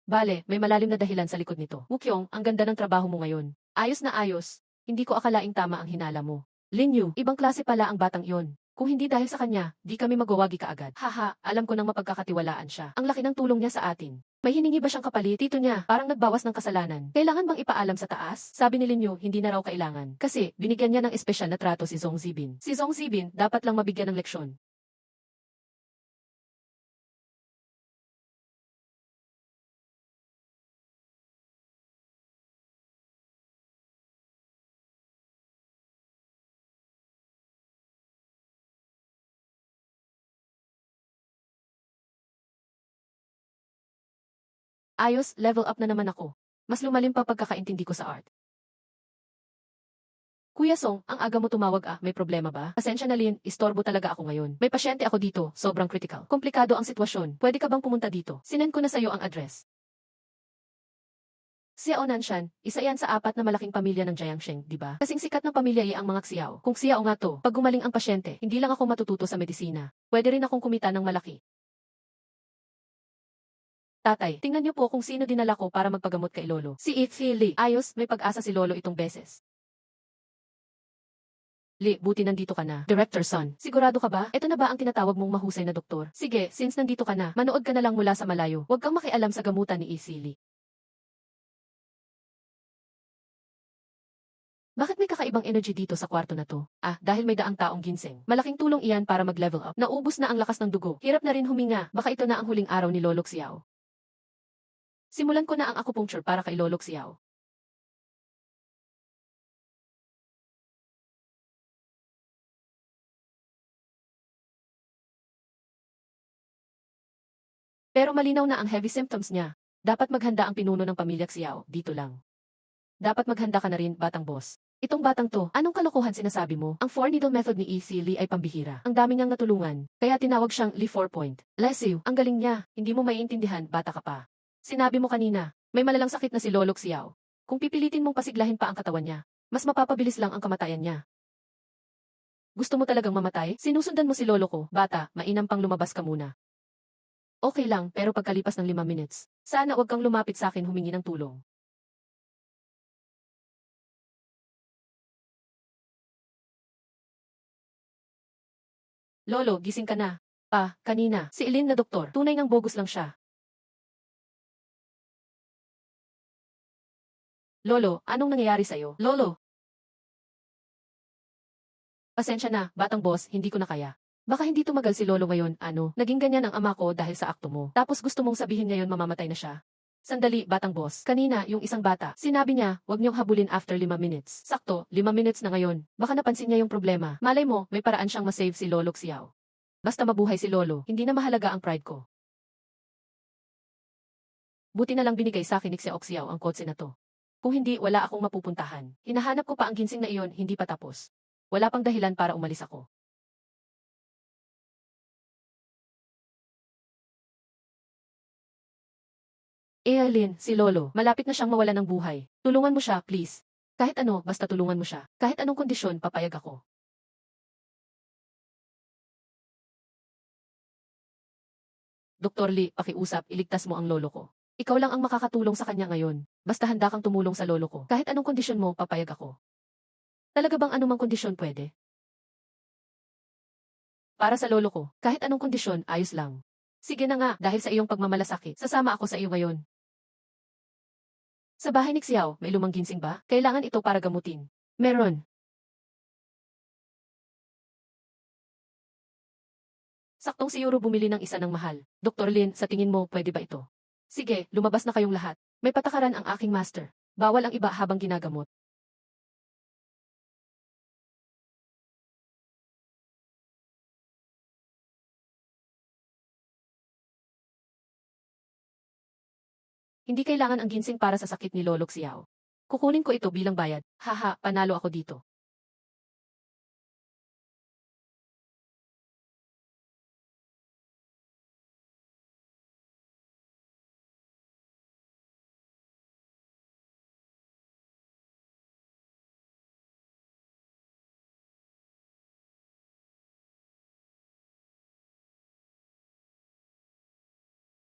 Bale, may malalim na dahilan sa likod nito. Wukyong, ang ganda ng trabaho mo ngayon. Ayos na ayos. Hindi ko akalaing tama ang hinala mo. Lin Yu, ibang klase pala ang batang iyon. Kung hindi dahil sa kanya, di kami magwawagi kaagad. Haha, alam ko nang mapagkakatiwalaan siya. Ang laki ng tulong niya sa atin. May hiningi ba siyang kapalit? Tito niya, parang nagbawas ng kasalanan. Kailangan bang ipaalam sa taas? Sabi ni Lin Yu, hindi na raw kailangan. Kasi, binigyan niya ng espesyal na trato si Zhong Zibin. Si Zhong Zibin, dapat lang mabigyan ng leksyon. Ayos, level up na naman ako. Mas lumalim pa pagkakaintindi ko sa art. Kuya Song, ang aga mo tumawag may problema ba? Pasensya na Lin, istorbo talaga ako ngayon. May pasyente ako dito, sobrang critical. Komplikado ang sitwasyon. Pwede ka bang pumunta dito? Sinend ko na sa'yo ang address. Xiao Nanshan, isa yan sa 4 na malaking pamilya ng Jiangsheng, di ba? Kasing sikat ng pamilya ang mga Xiao. Kung Xiao nga to, pag gumaling ang pasyente, hindi lang ako matututo sa medisina. Pwede rin akong kumita ng malaki. Tatay, tingnan niyo po kung sino dinala ko para magpagamot kay Lolo. Si Itzy Lee. Ayos, may pag-asa si Lolo itong beses. Lee, buti nandito ka na. Director Son, sigurado ka ba? Ito na ba ang tinatawag mong mahusay na doktor? Sige, since nandito ka na, manood ka na lang mula sa malayo. Huwag kang makialam sa gamutan ni Itzy Lee. Bakit may kakaibang energy dito sa kwarto na to? Dahil may daang taong ginseng. Malaking tulong iyan para mag-level up. Naubos na ang lakas ng dugo. Hirap na rin huminga. Baka ito na ang huling araw ni Lolo Xiao. Simulan ko na ang acupuncture para kay Lolo Xiao. Pero malinaw na ang heavy symptoms niya. Dapat maghanda ang pinuno ng pamilya Xiao. Dito lang. Dapat maghanda ka na rin, batang boss. Itong batang to, anong kalokohan sinasabi mo? Ang 4-needle method ni EC Lee ay pambihira. Ang dami niyang natulungan, kaya tinawag siyang Lee 4-point. Bless you, ang galing niya. Hindi mo maiintindihan, bata ka pa. Sinabi mo kanina, may malalang sakit na si Lolo Xiao. Kung pipilitin mong pasiglahin pa ang katawan niya, mas mapapabilis lang ang kamatayan niya. Gusto mo talagang mamatay? Sinusundan mo si Lolo ko, bata, mainam pang lumabas ka muna. Okay lang, pero pagkalipas ng 5 minutes, sana wag kang lumapit sa akin humingi ng tulong. Lolo, gising ka na. Kanina, si Eileen na doktor, tunay ngang bogus lang siya. Lolo, anong nangyayari sa'yo? Lolo! Pasensya na, batang boss, hindi ko na kaya. Baka hindi tumagal si Lolo ngayon, naging ganyan ang ama ko dahil sa akto mo. Tapos gusto mong sabihin ngayon mamamatay na siya. Sandali, batang boss. Kanina, yung isang bata, sinabi niya, wag niyong habulin after 5 minutes. Sakto, 5 minutes na ngayon. Baka napansin niya yung problema. Malay mo, may paraan siyang masave si Lolo Xiao. Basta mabuhay si Lolo, hindi na mahalaga ang pride ko. Buti na lang binigay sa akin ni Xiao Xiao ang kotse na to. Kung hindi, wala akong mapupuntahan. Hinahanap ko pa ang ginseng na iyon, hindi pa tapos. Wala pang dahilan para umalis ako. Lynn, si Lolo, malapit na siyang mawala ng buhay. Tulungan mo siya, please. Kahit ano, basta tulungan mo siya. Kahit anong kondisyon, papayag ako. Dr. Lee, pakiusap, iligtas mo ang lolo ko. Ikaw lang ang makakatulong sa kanya ngayon. Basta handa kang tumulong sa lolo ko. Kahit anong kondisyon mo, papayag ako. Talaga bang anumang kondisyon pwede? Para sa lolo ko, kahit anong kondisyon, ayos lang. Sige na nga, dahil sa iyong pagmamalasakit, sasama ako sa iyo ngayon. Sa bahay ni Xiao, may lumang ginseng ba? Kailangan ito para gamutin. Meron. Saktong si Yuro bumili ng isa ng mahal. Dr. Lin, sa tingin mo, pwede ba ito? Sige, lumabas na kayong lahat. May patakaran ang aking master. Bawal ang iba habang ginagamot. Hindi kailangan ang ginseng para sa sakit ni Lolo Xiao. Kukunin ko ito bilang bayad. Haha, panalo ako dito.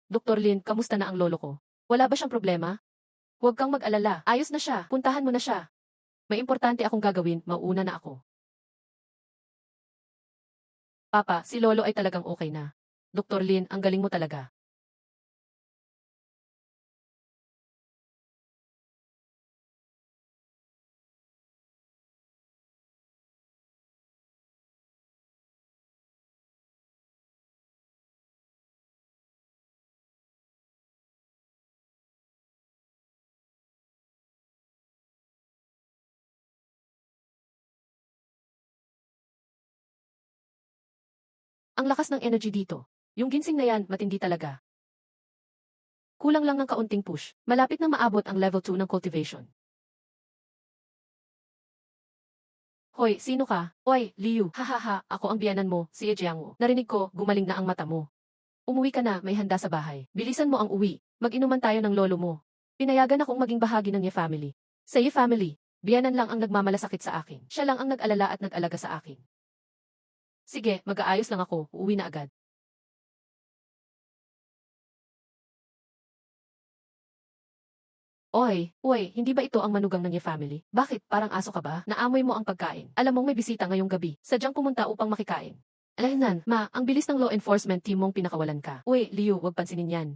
Dr. Lin, kamusta na ang lolo ko? Wala ba siyang problema? Huwag kang mag-alala. Ayos na siya. Puntahan mo na siya. May importante akong gagawin, mauuna na ako. Papa, si Lolo ay talagang okay na. Dr. Lin, ang galing mo talaga. Ang lakas ng energy dito. Yung ginseng na yan, matindi talaga. Kulang lang ng kaunting push. Malapit nang maabot ang level 2 ng cultivation. Hoy, sino ka? Oy, Liu. Hahaha, ako ang biyanan mo, si Ejiang. Narinig ko, gumaling na ang mata mo. Umuwi ka na, may handa sa bahay. Bilisan mo ang uwi. Mag-inuman tayo ng lolo mo. Pinayagan akong maging bahagi ng Ye family. Sa Ye family, biyanan lang ang nagmamalasakit sa akin. Siya lang ang nag-alala at nag-alaga sa akin. Sige, mag-aayos lang ako, uuwi na agad. Oy, hindi ba ito ang manugang ng Ye family? Bakit, parang aso ka ba? Naamoy mo ang pagkain. Alam mong may bisita ngayong gabi. Sadyang pumunta upang makikain. Alaynan, ma, ang bilis ng law enforcement team mong pinakawalan ka. Uy, Liu, wag pansinin yan.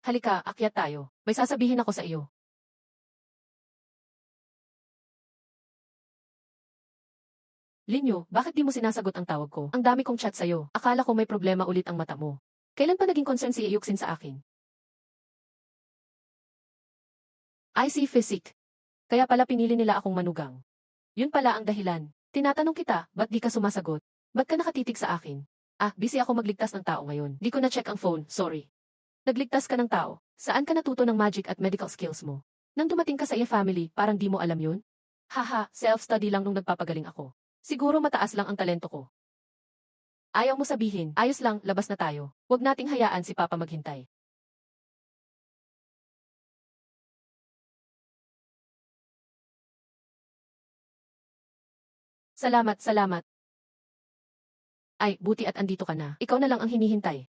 Halika, akyat tayo. May sasabihin ako sa iyo. Linyo, bakit di mo sinasagot ang tawag ko? Ang dami kong chat sa'yo. Akala ko may problema ulit ang mata mo. Kailan pa naging concern si Yuxin sa akin? I see physic. Kaya pala pinili nila akong manugang. Yun pala ang dahilan. Tinatanong kita, ba't di ka sumasagot? Ba't ka nakatitig sa akin? Ah, busy ako magligtas ng tao ngayon. Di ko na check ang phone, sorry. Nagligtas ka ng tao. Saan ka natuto ng magic at medical skills mo? Nang dumating ka sa iya family, parang di mo alam yun? Haha, self-study lang nung nagpapagaling ako. Siguro mataas lang ang talento ko. Ayaw mo sabihin, ayos lang, labas na tayo. Huwag nating hayaan si Papa maghintay. Salamat. Ay, buti at andito ka na. Ikaw na lang ang hinihintay.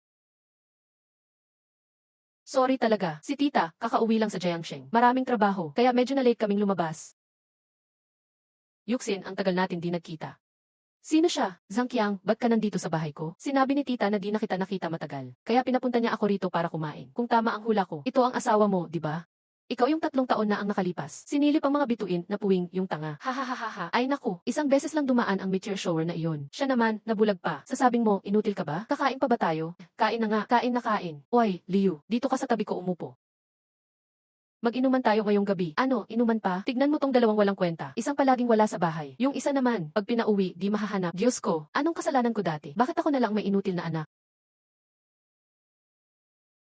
Sorry talaga, si tita, kakauwi lang sa Jiangsheng. Maraming trabaho, kaya medyo na late kaming lumabas. Yuxin, ang tagal natin di nagkita. Sino siya? Zhang Qiang, ba't ka nandito sa bahay ko? Sinabi ni tita na di na kita nakita matagal. Kaya pinapunta niya ako rito para kumain. Kung tama ang hula ko, ito ang asawa mo, di ba? Ikaw yung 3 taon na ang nakalipas. Sinilip ang mga bituin na puwing yung tanga. Hahaha. Ay naku, isang beses lang dumaan ang meteor shower na iyon. Siya naman, nabulag pa. Sasabing mo, inutil ka ba? Kakain pa ba tayo? Kain na nga, kain na kain. Oy, Liu, dito ka sa tabi ko umupo. Mag-inuman tayo ngayong gabi. Ano, inuman pa? Tignan mo tong dalawang walang kwenta. Isang palaging wala sa bahay. Yung isa naman, pag pinauwi, di mahahanap. Diyos ko, anong kasalanan ko dati? Bakit ako na lang may inutil na anak?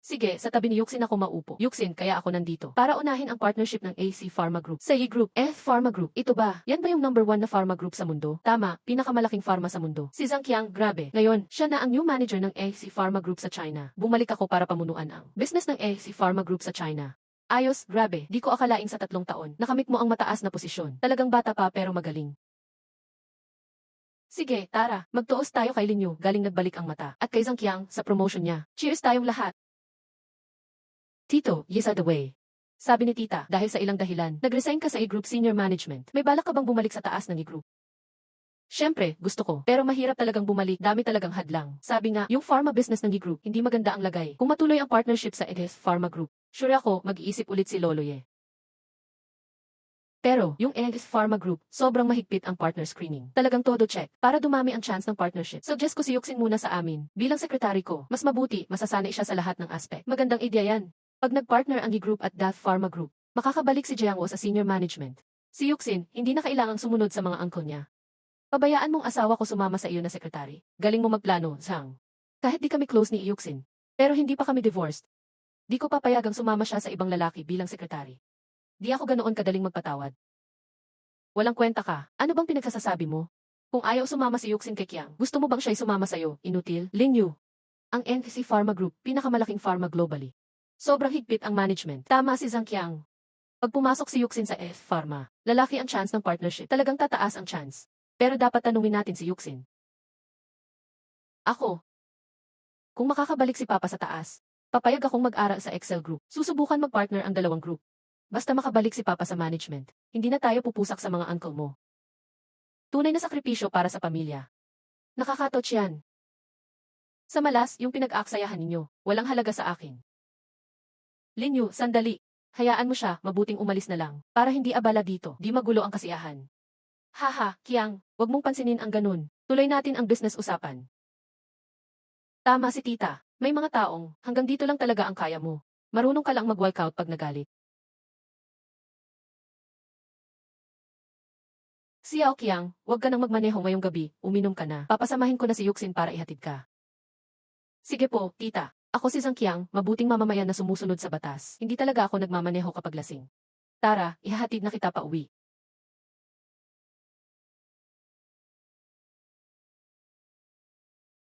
Sige, sa tabi ni Yuxin ako maupo. Yuxin, kaya ako nandito. Para unahin ang partnership ng AC Pharma Group. Sa Group, Pharma Group. Ito ba? Yan ba yung #1 na pharma group sa mundo? Tama, pinakamalaking pharma sa mundo. Si Zhang Qiang, grabe. Ngayon, siya na ang new manager ng AC Pharma Group sa China. Bumalik ako para pamunuan ang business ng AC Pharma Group sa China. Ayos, grabe. Di ko akalaing sa 3 taon, nakamit mo ang mataas na posisyon. Talagang bata pa pero magaling. Sige, tara, magtuos tayo kay Lin Yu, galing nagbalik ang mata. At kay Zhang Qiang, sa promotion niya. Cheers tayong lahat. Tito, yes the way. Sabi ni tita, dahil sa ilang dahilan, nag-resign ka sa E-Group Senior Management. May balak ka bang bumalik sa taas ng E-Group? Siyempre, gusto ko. Pero mahirap talagang bumalik, dami talagang hadlang. Sabi nga, yung pharma business ng E-Group, hindi maganda ang lagay. Kung matuloy ang partnership sa EDES Pharma Group, sure ako, mag-iisip ulit si Loloye. Pero, yung EDES Pharma Group, sobrang mahigpit ang partner screening. Talagang todo check. Para dumami ang chance ng partnership. Suggest ko si Yuxin muna sa amin. Bilang sekretary ko, mas mabuti, masasanay siya sa lahat ng aspect. Magandang ideya yan. Pag nag-partner ang E-Group at DAF Pharma Group, makakabalik si Jiang Wo sa senior management. Si Yuxin, hindi na kailangang sumunod sa mga uncle niya. Pabayaan mong asawa ko sumama sa iyo na sekretary. Galing mo magplano, Zhang. Kahit di kami close ni Yuxin, pero hindi pa kami divorced. Di ko papayagang sumama siya sa ibang lalaki bilang sekretary. Di ako ganoon kadaling magpatawad. Walang kwenta ka. Ano bang pinagsasasabi mo? Kung ayaw sumama si Yuxin kay Qiang, gusto mo bang siya'y sumama sa'yo, inutil? Lin Yu. Ang NTC Pharma Group, pinakamalaking pharma globally. Sobrang higpit ang management. Tama si Zhang Qiang. Pag pumasok si Yuxin sa Pharma, lalaki ang chance ng partnership. Talagang tataas ang chance. Pero dapat tanungin natin si Yuxin. Ako. Kung makakabalik si Papa sa taas, papayag akong mag-aral sa Excel Group. Susubukan mag-partner ang dalawang group. Basta makabalik si Papa sa management, hindi na tayo pupusak sa mga uncle mo. Tunay na sakripisyo para sa pamilya. Nakakatouch yan. Sa malas, yung pinag-aaksayahan ninyo, walang halaga sa akin. Lin Yu, sandali. Hayaan mo siya, mabuting umalis na lang. Para hindi abala dito, di magulo ang kasiyahan. Haha, Qiang, wag mong pansinin ang ganun. Tuloy natin ang business usapan. Tama si tita. May mga taong, hanggang dito lang talaga ang kaya mo. Marunong ka lang mag-walkout pag nagalit. Xiao Qiang, wag ka nang magmaneho ngayong gabi, uminom ka na. Papasamahin ko na si Yuxin para ihatid ka. Sige po, tita. Ako si Zhang Qiang, mabuting mamamayan na sumusunod sa batas. Hindi talaga ako nagmamaneho kapag lasing. Tara, ihahatid na kita pa uwi.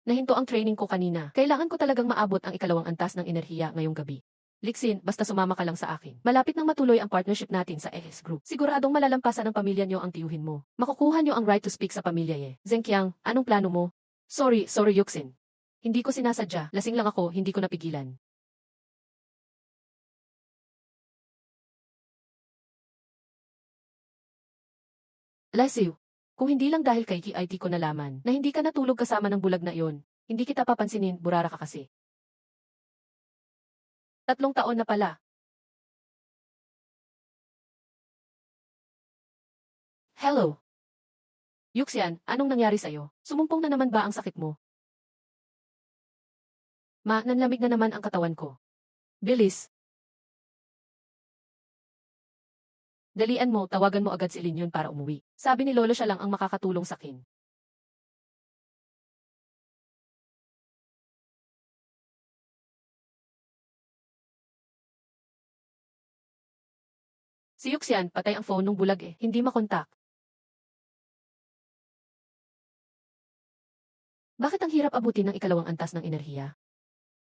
Nahinto ang training ko kanina. Kailangan ko talagang maabot ang ikalawang antas ng enerhiya ngayong gabi. Lixin, basta sumama ka lang sa akin. Malapit nang matuloy ang partnership natin sa ES Group. Siguradong malalampasan ng pamilya niyo ang tiyuhin mo. Makukuha niyo ang right to speak sa pamilya ye. Zhang Qiang, anong plano mo? Sorry Yuxin. Hindi ko sinasadya, lasing lang ako, hindi ko napigilan. Lasiw. Kung hindi lang dahil kay KIT ko nalaman na hindi ka natulog kasama ng bulag na iyon, hindi kita papansinin, burara ka kasi. 3 taon na pala. Hello. Yuxian, anong nangyari sa'yo? Sumumpong na naman ba ang sakit mo? Nanlamig na naman ang katawan ko. Bilis. Dalian mo, tawagan mo agad si Linyon para umuwi. Sabi ni Lolo siya lang ang makakatulong sa akin. Si Yuxian, patay ang phone nung bulag eh. Hindi makontak. Bakit ang hirap abutin ng ikalawang antas ng enerhiya?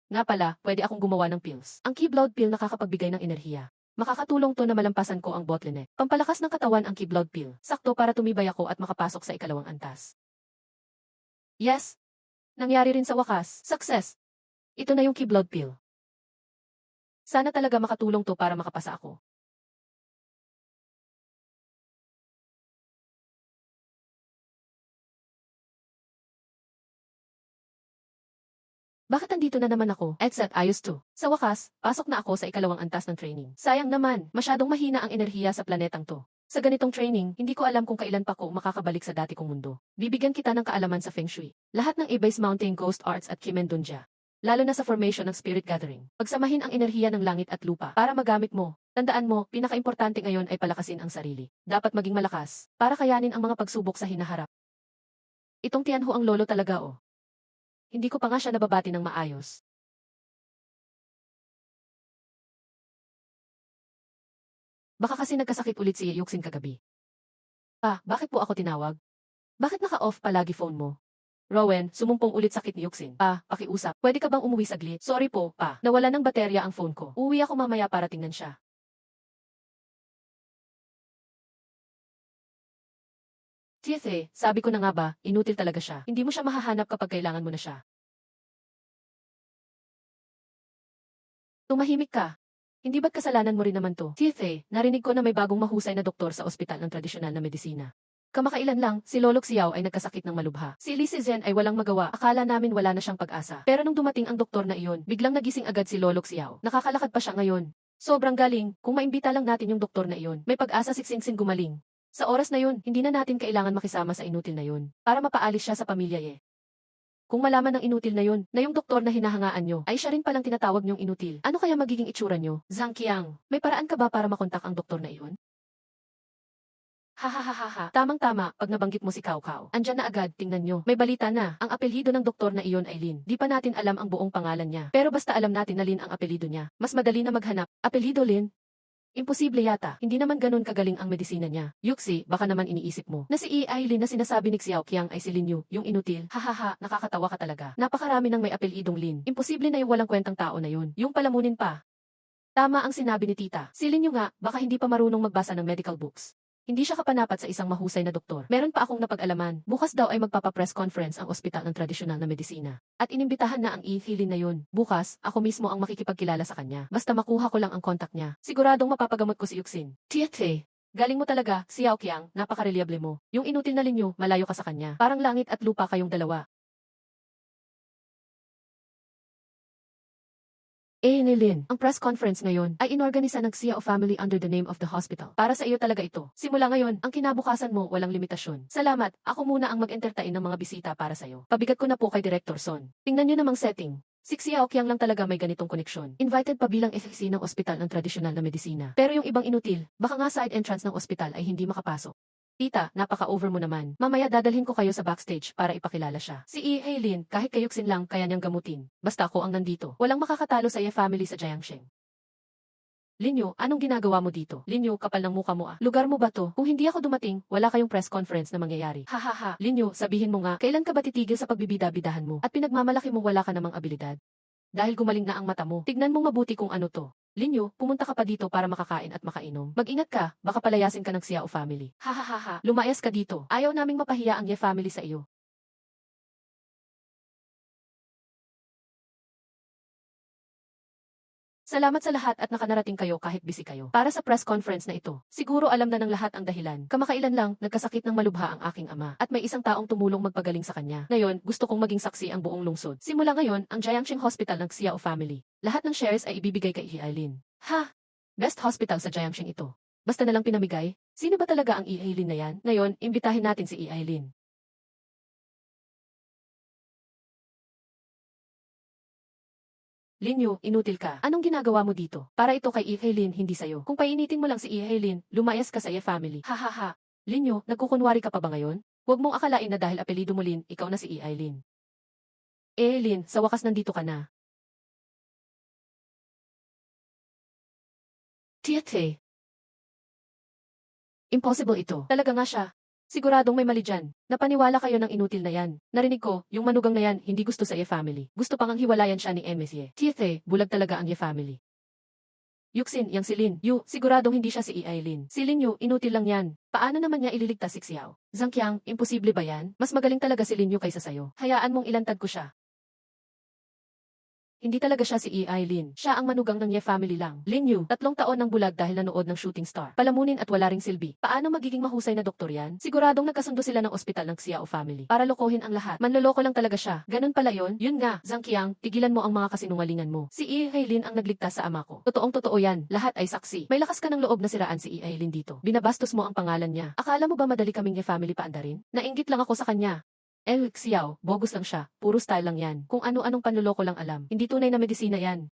Nga pala, pwede akong gumawa ng pills. Ang Key-Blood Pill nakakapagbigay ng enerhiya. Makakatulong to na malampasan ko ang bottleneck. Pampalakas ng katawan ang Key-Blood Pill. Sakto para tumibay ako at makapasok sa ikalawang antas. Yes! Nangyari rin sa wakas. Success! Ito na yung Key-Blood Pill. Sana talaga makatulong to para makapasa ako. Bakit andito na naman ako? Except ayos to. Sa wakas, pasok na ako sa ikalawang antas ng training. Sayang naman, masyadong mahina ang enerhiya sa planetang to. Sa ganitong training, hindi ko alam kung kailan pa ko makakabalik sa dati kong mundo. Bibigyan kita ng kaalaman sa Feng Shui. Lahat ng A-Base Mountain Ghost Arts at Kimendunja. Lalo na sa formation ng Spirit Gathering. Pagsamahin ang enerhiya ng langit at lupa para magamit mo. Tandaan mo, pinakaimportante ngayon ay palakasin ang sarili. Dapat maging malakas para kayanin ang mga pagsubok sa hinaharap. Itong Tianhu ang lolo talaga oh. Hindi ko pa nga siya nababati ng maayos. Baka kasi nagkasakit ulit si Yuxin kagabi. Pa, bakit po ako tinawag? Bakit naka-off palagi phone mo? Rowan, sumumpong ulit sakit ni Yuxin. Pa, pakiusap. Pwede ka bang umuwi saglit? Sorry po, pa. Nawala ng baterya ang phone ko. Uwi ako mamaya para tingnan siya. Tiethe, sabi ko na nga ba, inutil talaga siya. Hindi mo siya mahahanap kapag kailangan mo na siya. Tumahimik ka. Hindi ba't kasalanan mo rin naman to? Tiethe, narinig ko na may bagong mahusay na doktor sa ospital ng tradisyonal na medisina. Kamakailan lang, si Lolok Xiao ay nagkasakit ng malubha. Si Li Zhen ay walang magawa, akala namin wala na siyang pag-asa. Pero nung dumating ang doktor na iyon, biglang nagising agad si Lolok Xiao. Nakakalakad pa siya ngayon. Sobrang galing, kung maimbita lang natin yung doktor na iyon, may pag-asa si Xingxing gumaling. Sa oras na yun, hindi na natin kailangan makisama sa inutil na yun, para mapaalis siya sa pamilya eh. Kung malaman ng inutil na yun, na yung doktor na hinahangaan nyo, ay siya rin palang tinatawag nyong inutil, ano kaya magiging itsura nyo? Zhang Qiang, may paraan ka ba para makontak ang doktor na iyon? Hahaha, tamang-tama, pag nabanggit mo si Cao Cao. Andyan na agad, tingnan nyo. May balita na, ang apelyido ng doktor na iyon ay Lin. Di pa natin alam ang buong pangalan niya. Pero basta alam natin na Lin ang apelyido niya. Mas madali na maghanap. Apelyido Lin? Imposible yata. Hindi naman ganun kagaling ang medisina niya. Yuxi, baka naman iniisip mo na si Lin na sinasabi ni Xiao Qiang ay si Lin Yu, yung inutil. Hahaha, nakakatawa ka talaga. Napakarami ng may apelyidong Lin. Imposible na yung walang kwentang tao na yun. Yung palamunin pa. Tama ang sinabi ni tita. Si Lin Yu nga, baka hindi pa marunong magbasa ng medical books. Hindi siya kapanapat sa isang mahusay na doktor. Meron pa akong napag-alaman. Bukas daw ay magpapa-press conference ang ospital ng tradisyonal na medisina. At inimbitahan na ang Lin na yun. Bukas, ako mismo ang makikipagkilala sa kanya. Basta makuha ko lang ang kontak niya. Siguradong mapapagamot ko si Yuxin. Tiethe, galing mo talaga, Xiao Qiang, napaka-reliable mo. Yung inutil na linyo, malayo ka sa kanya. Parang langit at lupa kayong dalawa. Lin, ang press conference ngayon ay inorganisa ng Xiao family under the name of the hospital. Para sa iyo talaga ito. Simula ngayon, ang kinabukasan mo walang limitasyon. Salamat, ako muna ang mag-entertain ng mga bisita para sa iyo. Pabigat ko na po kay Director Son. Tingnan niyo namang setting. Si Xiao Qiang lang talaga may ganitong koneksyon. Invited pa bilang FXC ng ospital ng tradisyonal na medisina. Pero yung ibang inutil, baka nga side entrance ng ospital ay hindi makapasok. Tita, napaka-over mo naman. Mamaya dadalhin ko kayo sa backstage para ipakilala siya. Si Lin, kahit kayuksin lang kaya niyang gamutin. Basta ako ang nandito. Walang makakatalo sa iya family sa Jiangsheng. Linyo, anong ginagawa mo dito? Linyo, kapal ng muka mo ah. Lugar mo ba to? Kung hindi ako dumating, wala kayong press conference na mangyayari. Hahaha. Linyo, sabihin mo nga, kailan ka ba titigil sa pagbibida-bidahan mo? At pinagmamalaki mo wala ka namang abilidad? Dahil gumaling na ang mata mo, tignan mong mabuti kung ano to. Linyo, pumunta ka pa dito para makakain at makainom. Mag-ingat ka, baka palayasin ka ng Xiao family. Hahaha, lumayas ka dito. Ayaw naming mapahiya ang Ye family sa iyo. Salamat sa lahat at nakanarating kayo kahit busy kayo. Para sa press conference na ito, siguro alam na ng lahat ang dahilan. Kamakailan lang, nagkasakit ng malubha ang aking ama. At may isang taong tumulong magpagaling sa kanya. Ngayon, gusto kong maging saksi ang buong lungsod. Simula ngayon, ang Jiangsheng Hospital ng Xiao family. Lahat ng shares ay ibibigay kay Lin. Ha? Best hospital sa Jiangsheng ito. Basta nalang pinamigay? Sino ba talaga ang Lin na yan? Ngayon, imbitahin natin si Lin. Linyo, inutil ka. Anong ginagawa mo dito? Para ito kay Lin, hindi sa'yo. Kung painitin mo lang si Lin, lumayas ka sa iya family. Hahaha. Linyo, nagkukunwari ka pa ba ngayon? Huwag mong akalain na dahil apelido mo Lin, ikaw na si Lin. Lin, sa wakas nandito ka na. Tiethe. Impossible ito. Talaga nga siya. Siguradong may mali dyan. Napaniwala kayo ng inutil na yan. Narinig ko, yung manugang na yan hindi gusto sa Ye family. Gusto pang ang hiwalayan siya ni MSY. Tiethe, bulag talaga ang Ye family. Yuxin, yang si Lin Yu, siguradong hindi siya si Lin. Si Lin Yu, inutil lang yan. Paano naman niya ililigtas si Xiao? Zhang Qiang, imposible ba yan? Mas magaling talaga si Lin Yu kaysa sayo. Hayaan mong ilantad ko siya. Hindi talaga siya si Lin. Siya ang manugang ng Ye family lang. Lin Yu, 3 taon ng bulag dahil nanood ng Shooting Star. Palamunin at wala ring silbi. Paano magiging mahusay na doktor yan? Siguradong nagkasundo sila ng ospital ng Xiao family. Para lokohin ang lahat. Manloloko lang talaga siya. Ganun pala yon? Yun nga, Zhang Qiang, tigilan mo ang mga kasinungalingan mo. Si Lin ang nagligtas sa ama ko. Totoong totoo yan. Lahat ay saksi. May lakas ka ng loob na siraan si Lin dito. Binabastos mo ang pangalan niya. Akala mo ba madali kaming Ye family paandarin? Nainggit lang ako sa kanya. Xiao, bogus lang siya. Puro style lang yan. Kung ano-anong panloloko lang alam. Hindi tunay na medisina yan.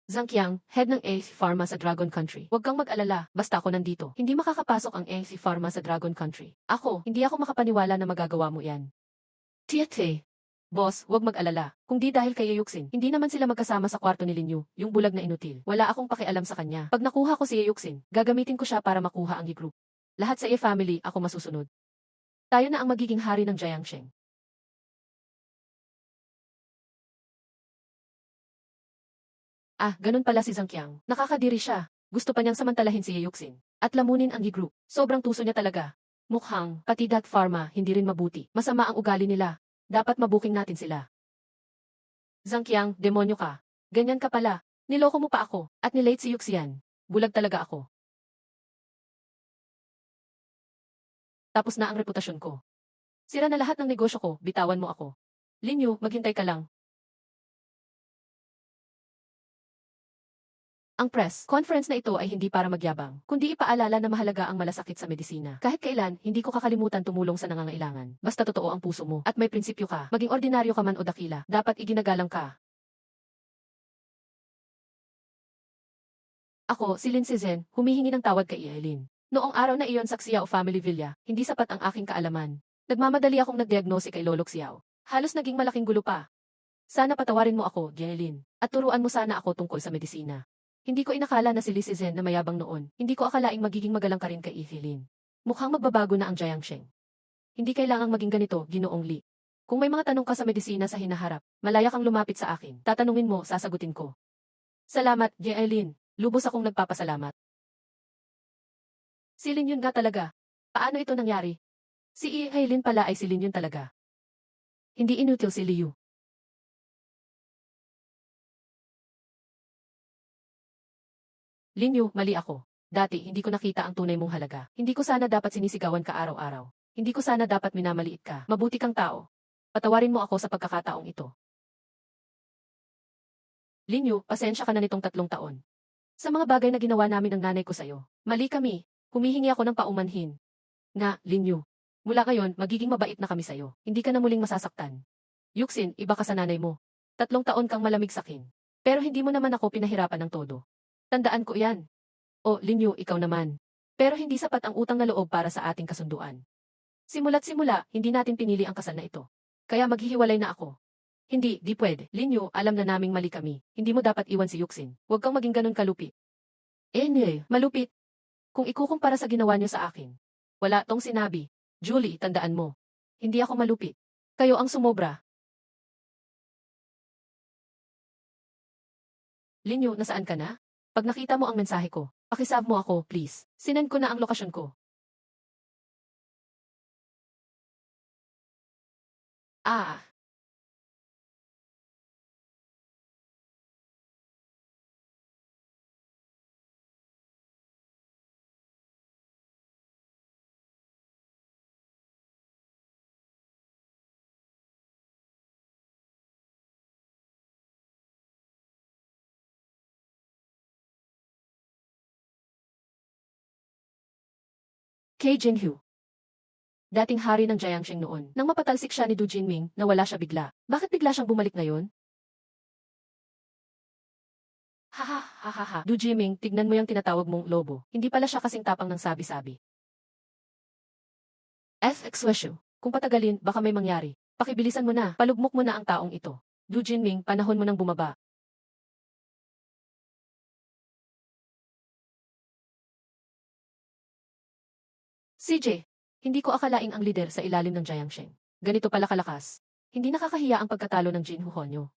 Zhang Qiang, head ng AC Pharma sa Dragon Country. Huwag kang mag-alala, basta ako nandito. Hindi makakapasok ang AC Pharma sa Dragon Country. Hindi ako makapaniwala na magagawa mo yan. Tiethe. Boss, huwag mag-alala. Kung di dahil kay Yeyuksin, hindi naman sila magkasama sa kwarto ni Linyu, yung bulag na inutil. Wala akong pakialam sa kanya. Pag nakuha ko si Yeyuksin, gagamitin ko siya para makuha ang Yi-group. Lahat sa family, ako masusunod. Tayo na ang magiging hari ng Jiangsheng. Ah, ganun pala si Zhang Qiang. Nakakadiri siya. Gusto pa niyang samantalahin si Yeyuksin. At lamunin ang Yi-group. Sobrang tuso niya talaga. Mukhang, pati Dat Pharma, hindi rin mabuti. Masama ang ugali nila. Dapat mabuking natin sila. Zhang Qiang, demonyo ka. Ganyan ka pala. Niloko mo pa ako. At nilate si Yuxian. Bulag talaga ako. Tapos na ang reputasyon ko. Sira na lahat ng negosyo ko, bitawan mo ako. Linyu, maghintay ka lang. Ang press conference na ito ay hindi para magyabang, kundi ipaalala na mahalaga ang malasakit sa medisina. Kahit kailan, hindi ko kakalimutan tumulong sa nangangailangan. Basta totoo ang puso mo at may prinsipyo ka, maging ordinaryo ka man o dakila, dapat iginagalang ka. Ako, si Lin Cizhen, humihingi ng tawad kay Eileen. Noong araw na iyon sa Xiao Family Villa, hindi sapat ang aking kaalaman. Nagmamadali akong nagdiagnose kay Lolo Xiao. Halos naging malaking gulo pa. Sana patawarin mo ako, Eileen, at turuan mo sana ako tungkol sa medisina. Hindi ko inakala na si Li Cizhen na mayabang noon. Hindi ko akalaing magiging magalang ka rin kay Eileen. Mukhang magbabago na ang Jiangsheng. Hindi kailangang maging ganito, Ginoong Li. Kung may mga tanong ka sa medisina sa hinaharap, malaya kang lumapit sa akin. Tatanungin mo, sasagutin ko. Salamat, Eileen. Lubos akong nagpapasalamat. Si Lin yun nga talaga. Paano ito nangyari? Si Eileen pala ay si Lin yun talaga. Hindi inutil si Liu. Linyu, mali ako. Dati, hindi ko nakita ang tunay mong halaga. Hindi ko sana dapat sinisigawan ka araw-araw. Hindi ko sana dapat minamaliit ka. Mabuti kang tao. Patawarin mo ako sa pagkakataong ito. Linyu, pasensya ka na nitong 3 taon. Sa mga bagay na ginawa namin ng nanay ko sa'yo. Mali kami. Humihingi ako ng paumanhin. Nga, Linyu. Mula ngayon, magiging mabait na kami sa'yo. Hindi ka na muling masasaktan. Yuxin, iba ka sa nanay mo. 3 taon kang malamig sakin. Pero hindi mo naman ako pinahirapan ng todo. Tandaan ko yan. O, Linyu, ikaw naman. Pero hindi sapat ang utang na loob para sa ating kasunduan. Simula't simula, hindi natin pinili ang kasal na ito. Kaya maghihiwalay na ako. Hindi, di pwede. Linyu, alam na naming mali kami. Hindi mo dapat iwan si Yuxin. Huwag kang maging ganun kalupit. Malupit. Kung ikukumpara sa ginawa niyo sa akin. Wala tong sinabi. Julie, tandaan mo. Hindi ako malupit. Kayo ang sumobra. Linyu, nasaan ka na? Pag nakita mo ang mensahe ko, pakisave mo ako, please. Sinend ko na ang lokasyon ko. Ah, kay Jinhyu. Dating hari ng Jiangsheng noon. Nang mapatalsik siya ni Du Jinming, nawala siya bigla. Bakit bigla siyang bumalik ngayon? Haha, hahaha. Du Jinming, tignan mo yung tinatawag mong lobo. Hindi pala siya kasing tapang ng sabi-sabi. FX Weshu. Kung patagalin, baka may mangyari. Pakibilisan mo na, palugmok mo na ang taong ito. Du Jinming, panahon mo nang bumaba. CJ, hindi ko akalaing ang lider sa ilalim ng Jiangsheng. Ganito pala kalakas. Hindi nakakahiya ang pagkatalo ng Jin Huhonyo.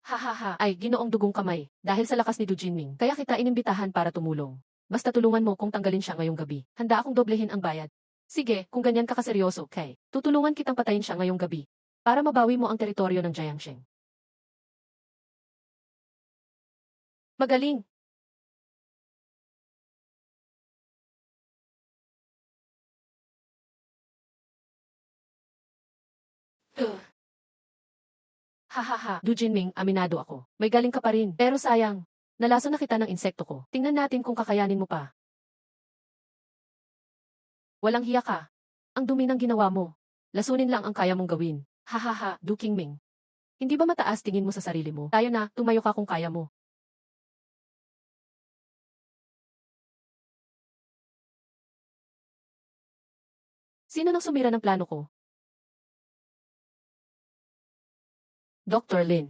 Hahaha, ay ginoong dugong kamay, dahil sa lakas ni Du Jinming, kaya kita inimbitahan para tumulong. Basta tulungan mo kung tanggalin siya ngayong gabi. Handa akong doblehin ang bayad. Sige, kung ganyan ka kaseryoso, kay, tutulungan kitang patayin siya ngayong gabi. Para mabawi mo ang teritoryo ng Jiangsheng. Magaling! Ugh. Hahaha, Du Jinming, aminado ako. May galing ka pa rin. Pero sayang, nalaso na kita ng insekto ko. Tingnan natin kung kakayanin mo pa. Walang hiya ka. Ang dumi ng ginawa mo. Lasunin lang ang kaya mong gawin. Hahaha, Du Qingming. Hindi ba mataas tingin mo sa sarili mo? Tayo na, tumayo ka kung kaya mo. Sino nang sumira ng plano ko? Dr. Lin.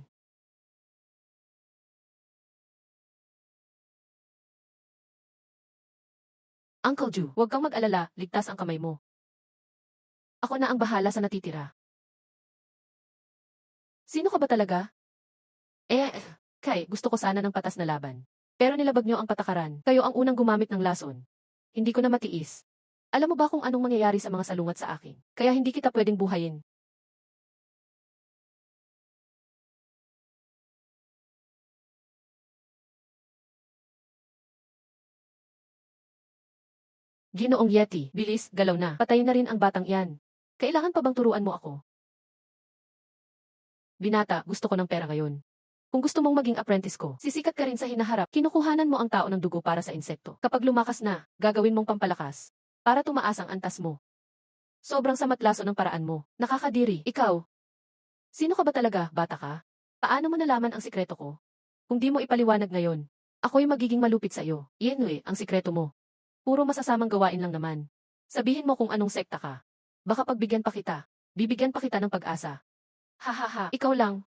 Uncle Ju, huwag kang mag-alala, ligtas ang kamay mo. Ako na ang bahala sa natitira. Sino ka ba talaga? Kai, gusto ko sana ng patas na laban. Pero nilabag niyo ang patakaran, kayo ang unang gumamit ng lason. Hindi ko na matiis. Alam mo ba kung anong mangyayari sa mga salungat sa akin? Kaya hindi kita pwedeng buhayin. Ginoong Yeti, bilis, galaw na. Patayin na rin ang batang iyan. Kailangan pa bang turuan mo ako? Binata, gusto ko ng pera ngayon. Kung gusto mong maging apprentice ko, sisikat ka rin sa hinaharap, kinukuhanan mo ang tao ng dugo para sa insekto. Kapag lumakas na, gagawin mong pampalakas. Para tumaas ang antas mo. Sobrang samatlaso ng paraan mo. Nakakadiri. Ikaw. Sino ka ba talaga, bata ka? Paano mo nalaman ang sikreto ko? Kung di mo ipaliwanag ngayon, ako'y magiging malupit sa iyo. Iyan ang sikreto mo. Puro masasamang gawain lang naman. Sabihin mo kung anong sekta ka. Baka pagbigyan pa kita. Bibigyan pa kita ng pag-asa. Hahaha, ikaw lang.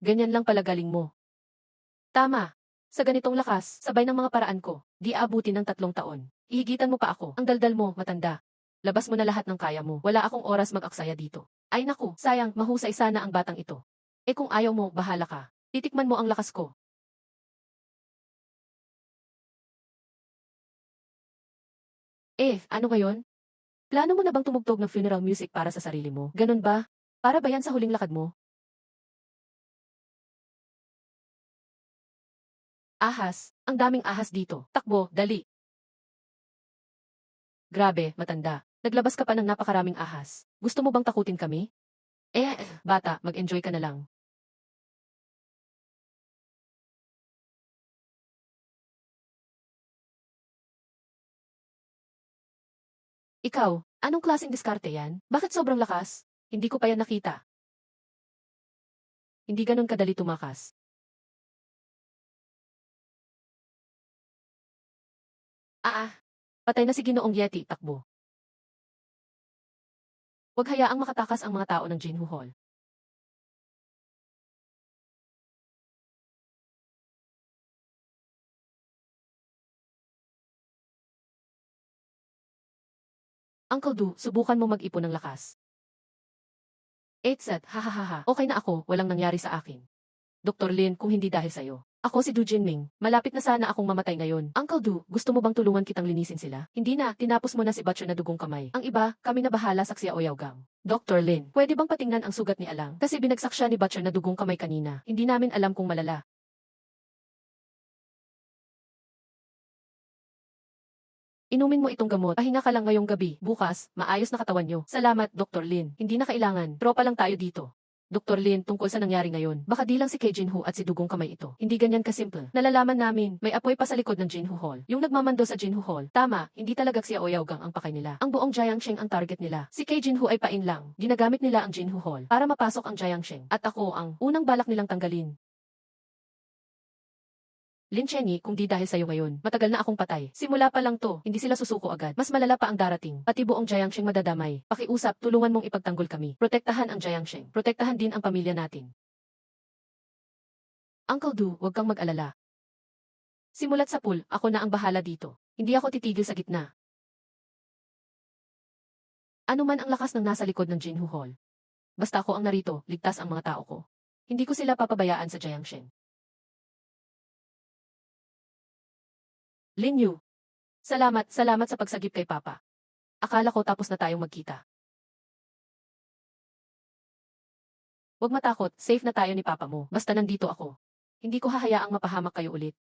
Ganyan lang pala galing mo. Tama. Sa ganitong lakas, sabay ng mga paraan ko, di aabutin ng 3 taon. Ihigitan mo pa ako. Ang daldal mo, matanda. Labas mo na lahat ng kaya mo. Wala akong oras mag-aksaya dito. Ay naku, sayang, mahusay sana ang batang ito. Kung ayaw mo, bahala ka. Titikman mo ang lakas ko. Ano ngayon? Plano mo na bang tumugtog ng funeral music para sa sarili mo? Ganun ba? Para ba yan sa huling lakad mo? Ahas. Ang daming ahas dito. Takbo, dali. Grabe, matanda. Naglabas ka pa ng napakaraming ahas. Gusto mo bang takutin kami? Bata, mag-enjoy ka na lang. Ikaw, anong klaseng diskarte yan? Bakit sobrang lakas? Hindi ko pa yan nakita. Hindi ganun kadali tumakas. Ah, patay na si Ginoong Yeti, takbo. Huwag hayaang makatakas ang mga tao ng Jinhu Hall. Uncle Du, subukan mo mag-ipon ng lakas. Etsat, hahaha, okay na ako, walang nangyari sa akin. Dr. Lin, kung hindi dahil sa'yo. Ako si Du Jinming. Malapit na sana akong mamatay ngayon. Uncle Du, gusto mo bang tulungan kitang linisin sila? Hindi na, tinapos mo na si Batcho na dugong kamay. Ang iba, kami na bahala sa Xia Oyaogang. Dr. Lin, pwede bang patingnan ang sugat ni Alang? Kasi binagsak siya ni Batcho na dugong kamay kanina. Hindi namin alam kung malala. Inumin mo itong gamot. Pahinga ka lang ngayong gabi. Bukas, maayos na katawan nyo. Salamat, Dr. Lin. Hindi na kailangan. Tropa lang tayo dito. Dr. Lin, tungkol sa nangyari ngayon, baka di lang si Kay Jinho at si Dugong Kamay ito. Hindi ganyan kasimple. Nalalaman namin, may apoy pa sa likod ng Jinho Hall. Yung nagmamando sa Jinho Hall. Tama, hindi talaga si Oyaogang ang pakay nila. Ang buong Jiangsheng ang target nila. Si Kay Jinho ay pain lang. Ginagamit nila ang Jinho Hall para mapasok ang Jiangsheng. At ako ang unang balak nilang tanggalin. Lin Chenyi, kung di dahil sa'yo ngayon, matagal na akong patay. Simula pa lang to, hindi sila susuko agad. Mas malala pa ang darating. Pati buong Jiangsheng madadamay. Pakiusap, tulungan mong ipagtanggol kami. Protektahan ang Jiangsheng. Protektahan din ang pamilya natin. Uncle Du, huwag kang mag-alala. Simulat sa pool, ako na ang bahala dito. Hindi ako titigil sa gitna. Ano man ang lakas ng nasa likod ng Jinhu Hall. Basta ako ang narito, ligtas ang mga tao ko. Hindi ko sila papabayaan sa Jiangsheng. Lin Yu. Salamat sa pagsagip kay Papa. Akala ko tapos na tayong magkita. Huwag matakot, safe na tayo ni Papa mo. Basta nandito ako. Hindi ko hahayaang mapahamak kayo ulit.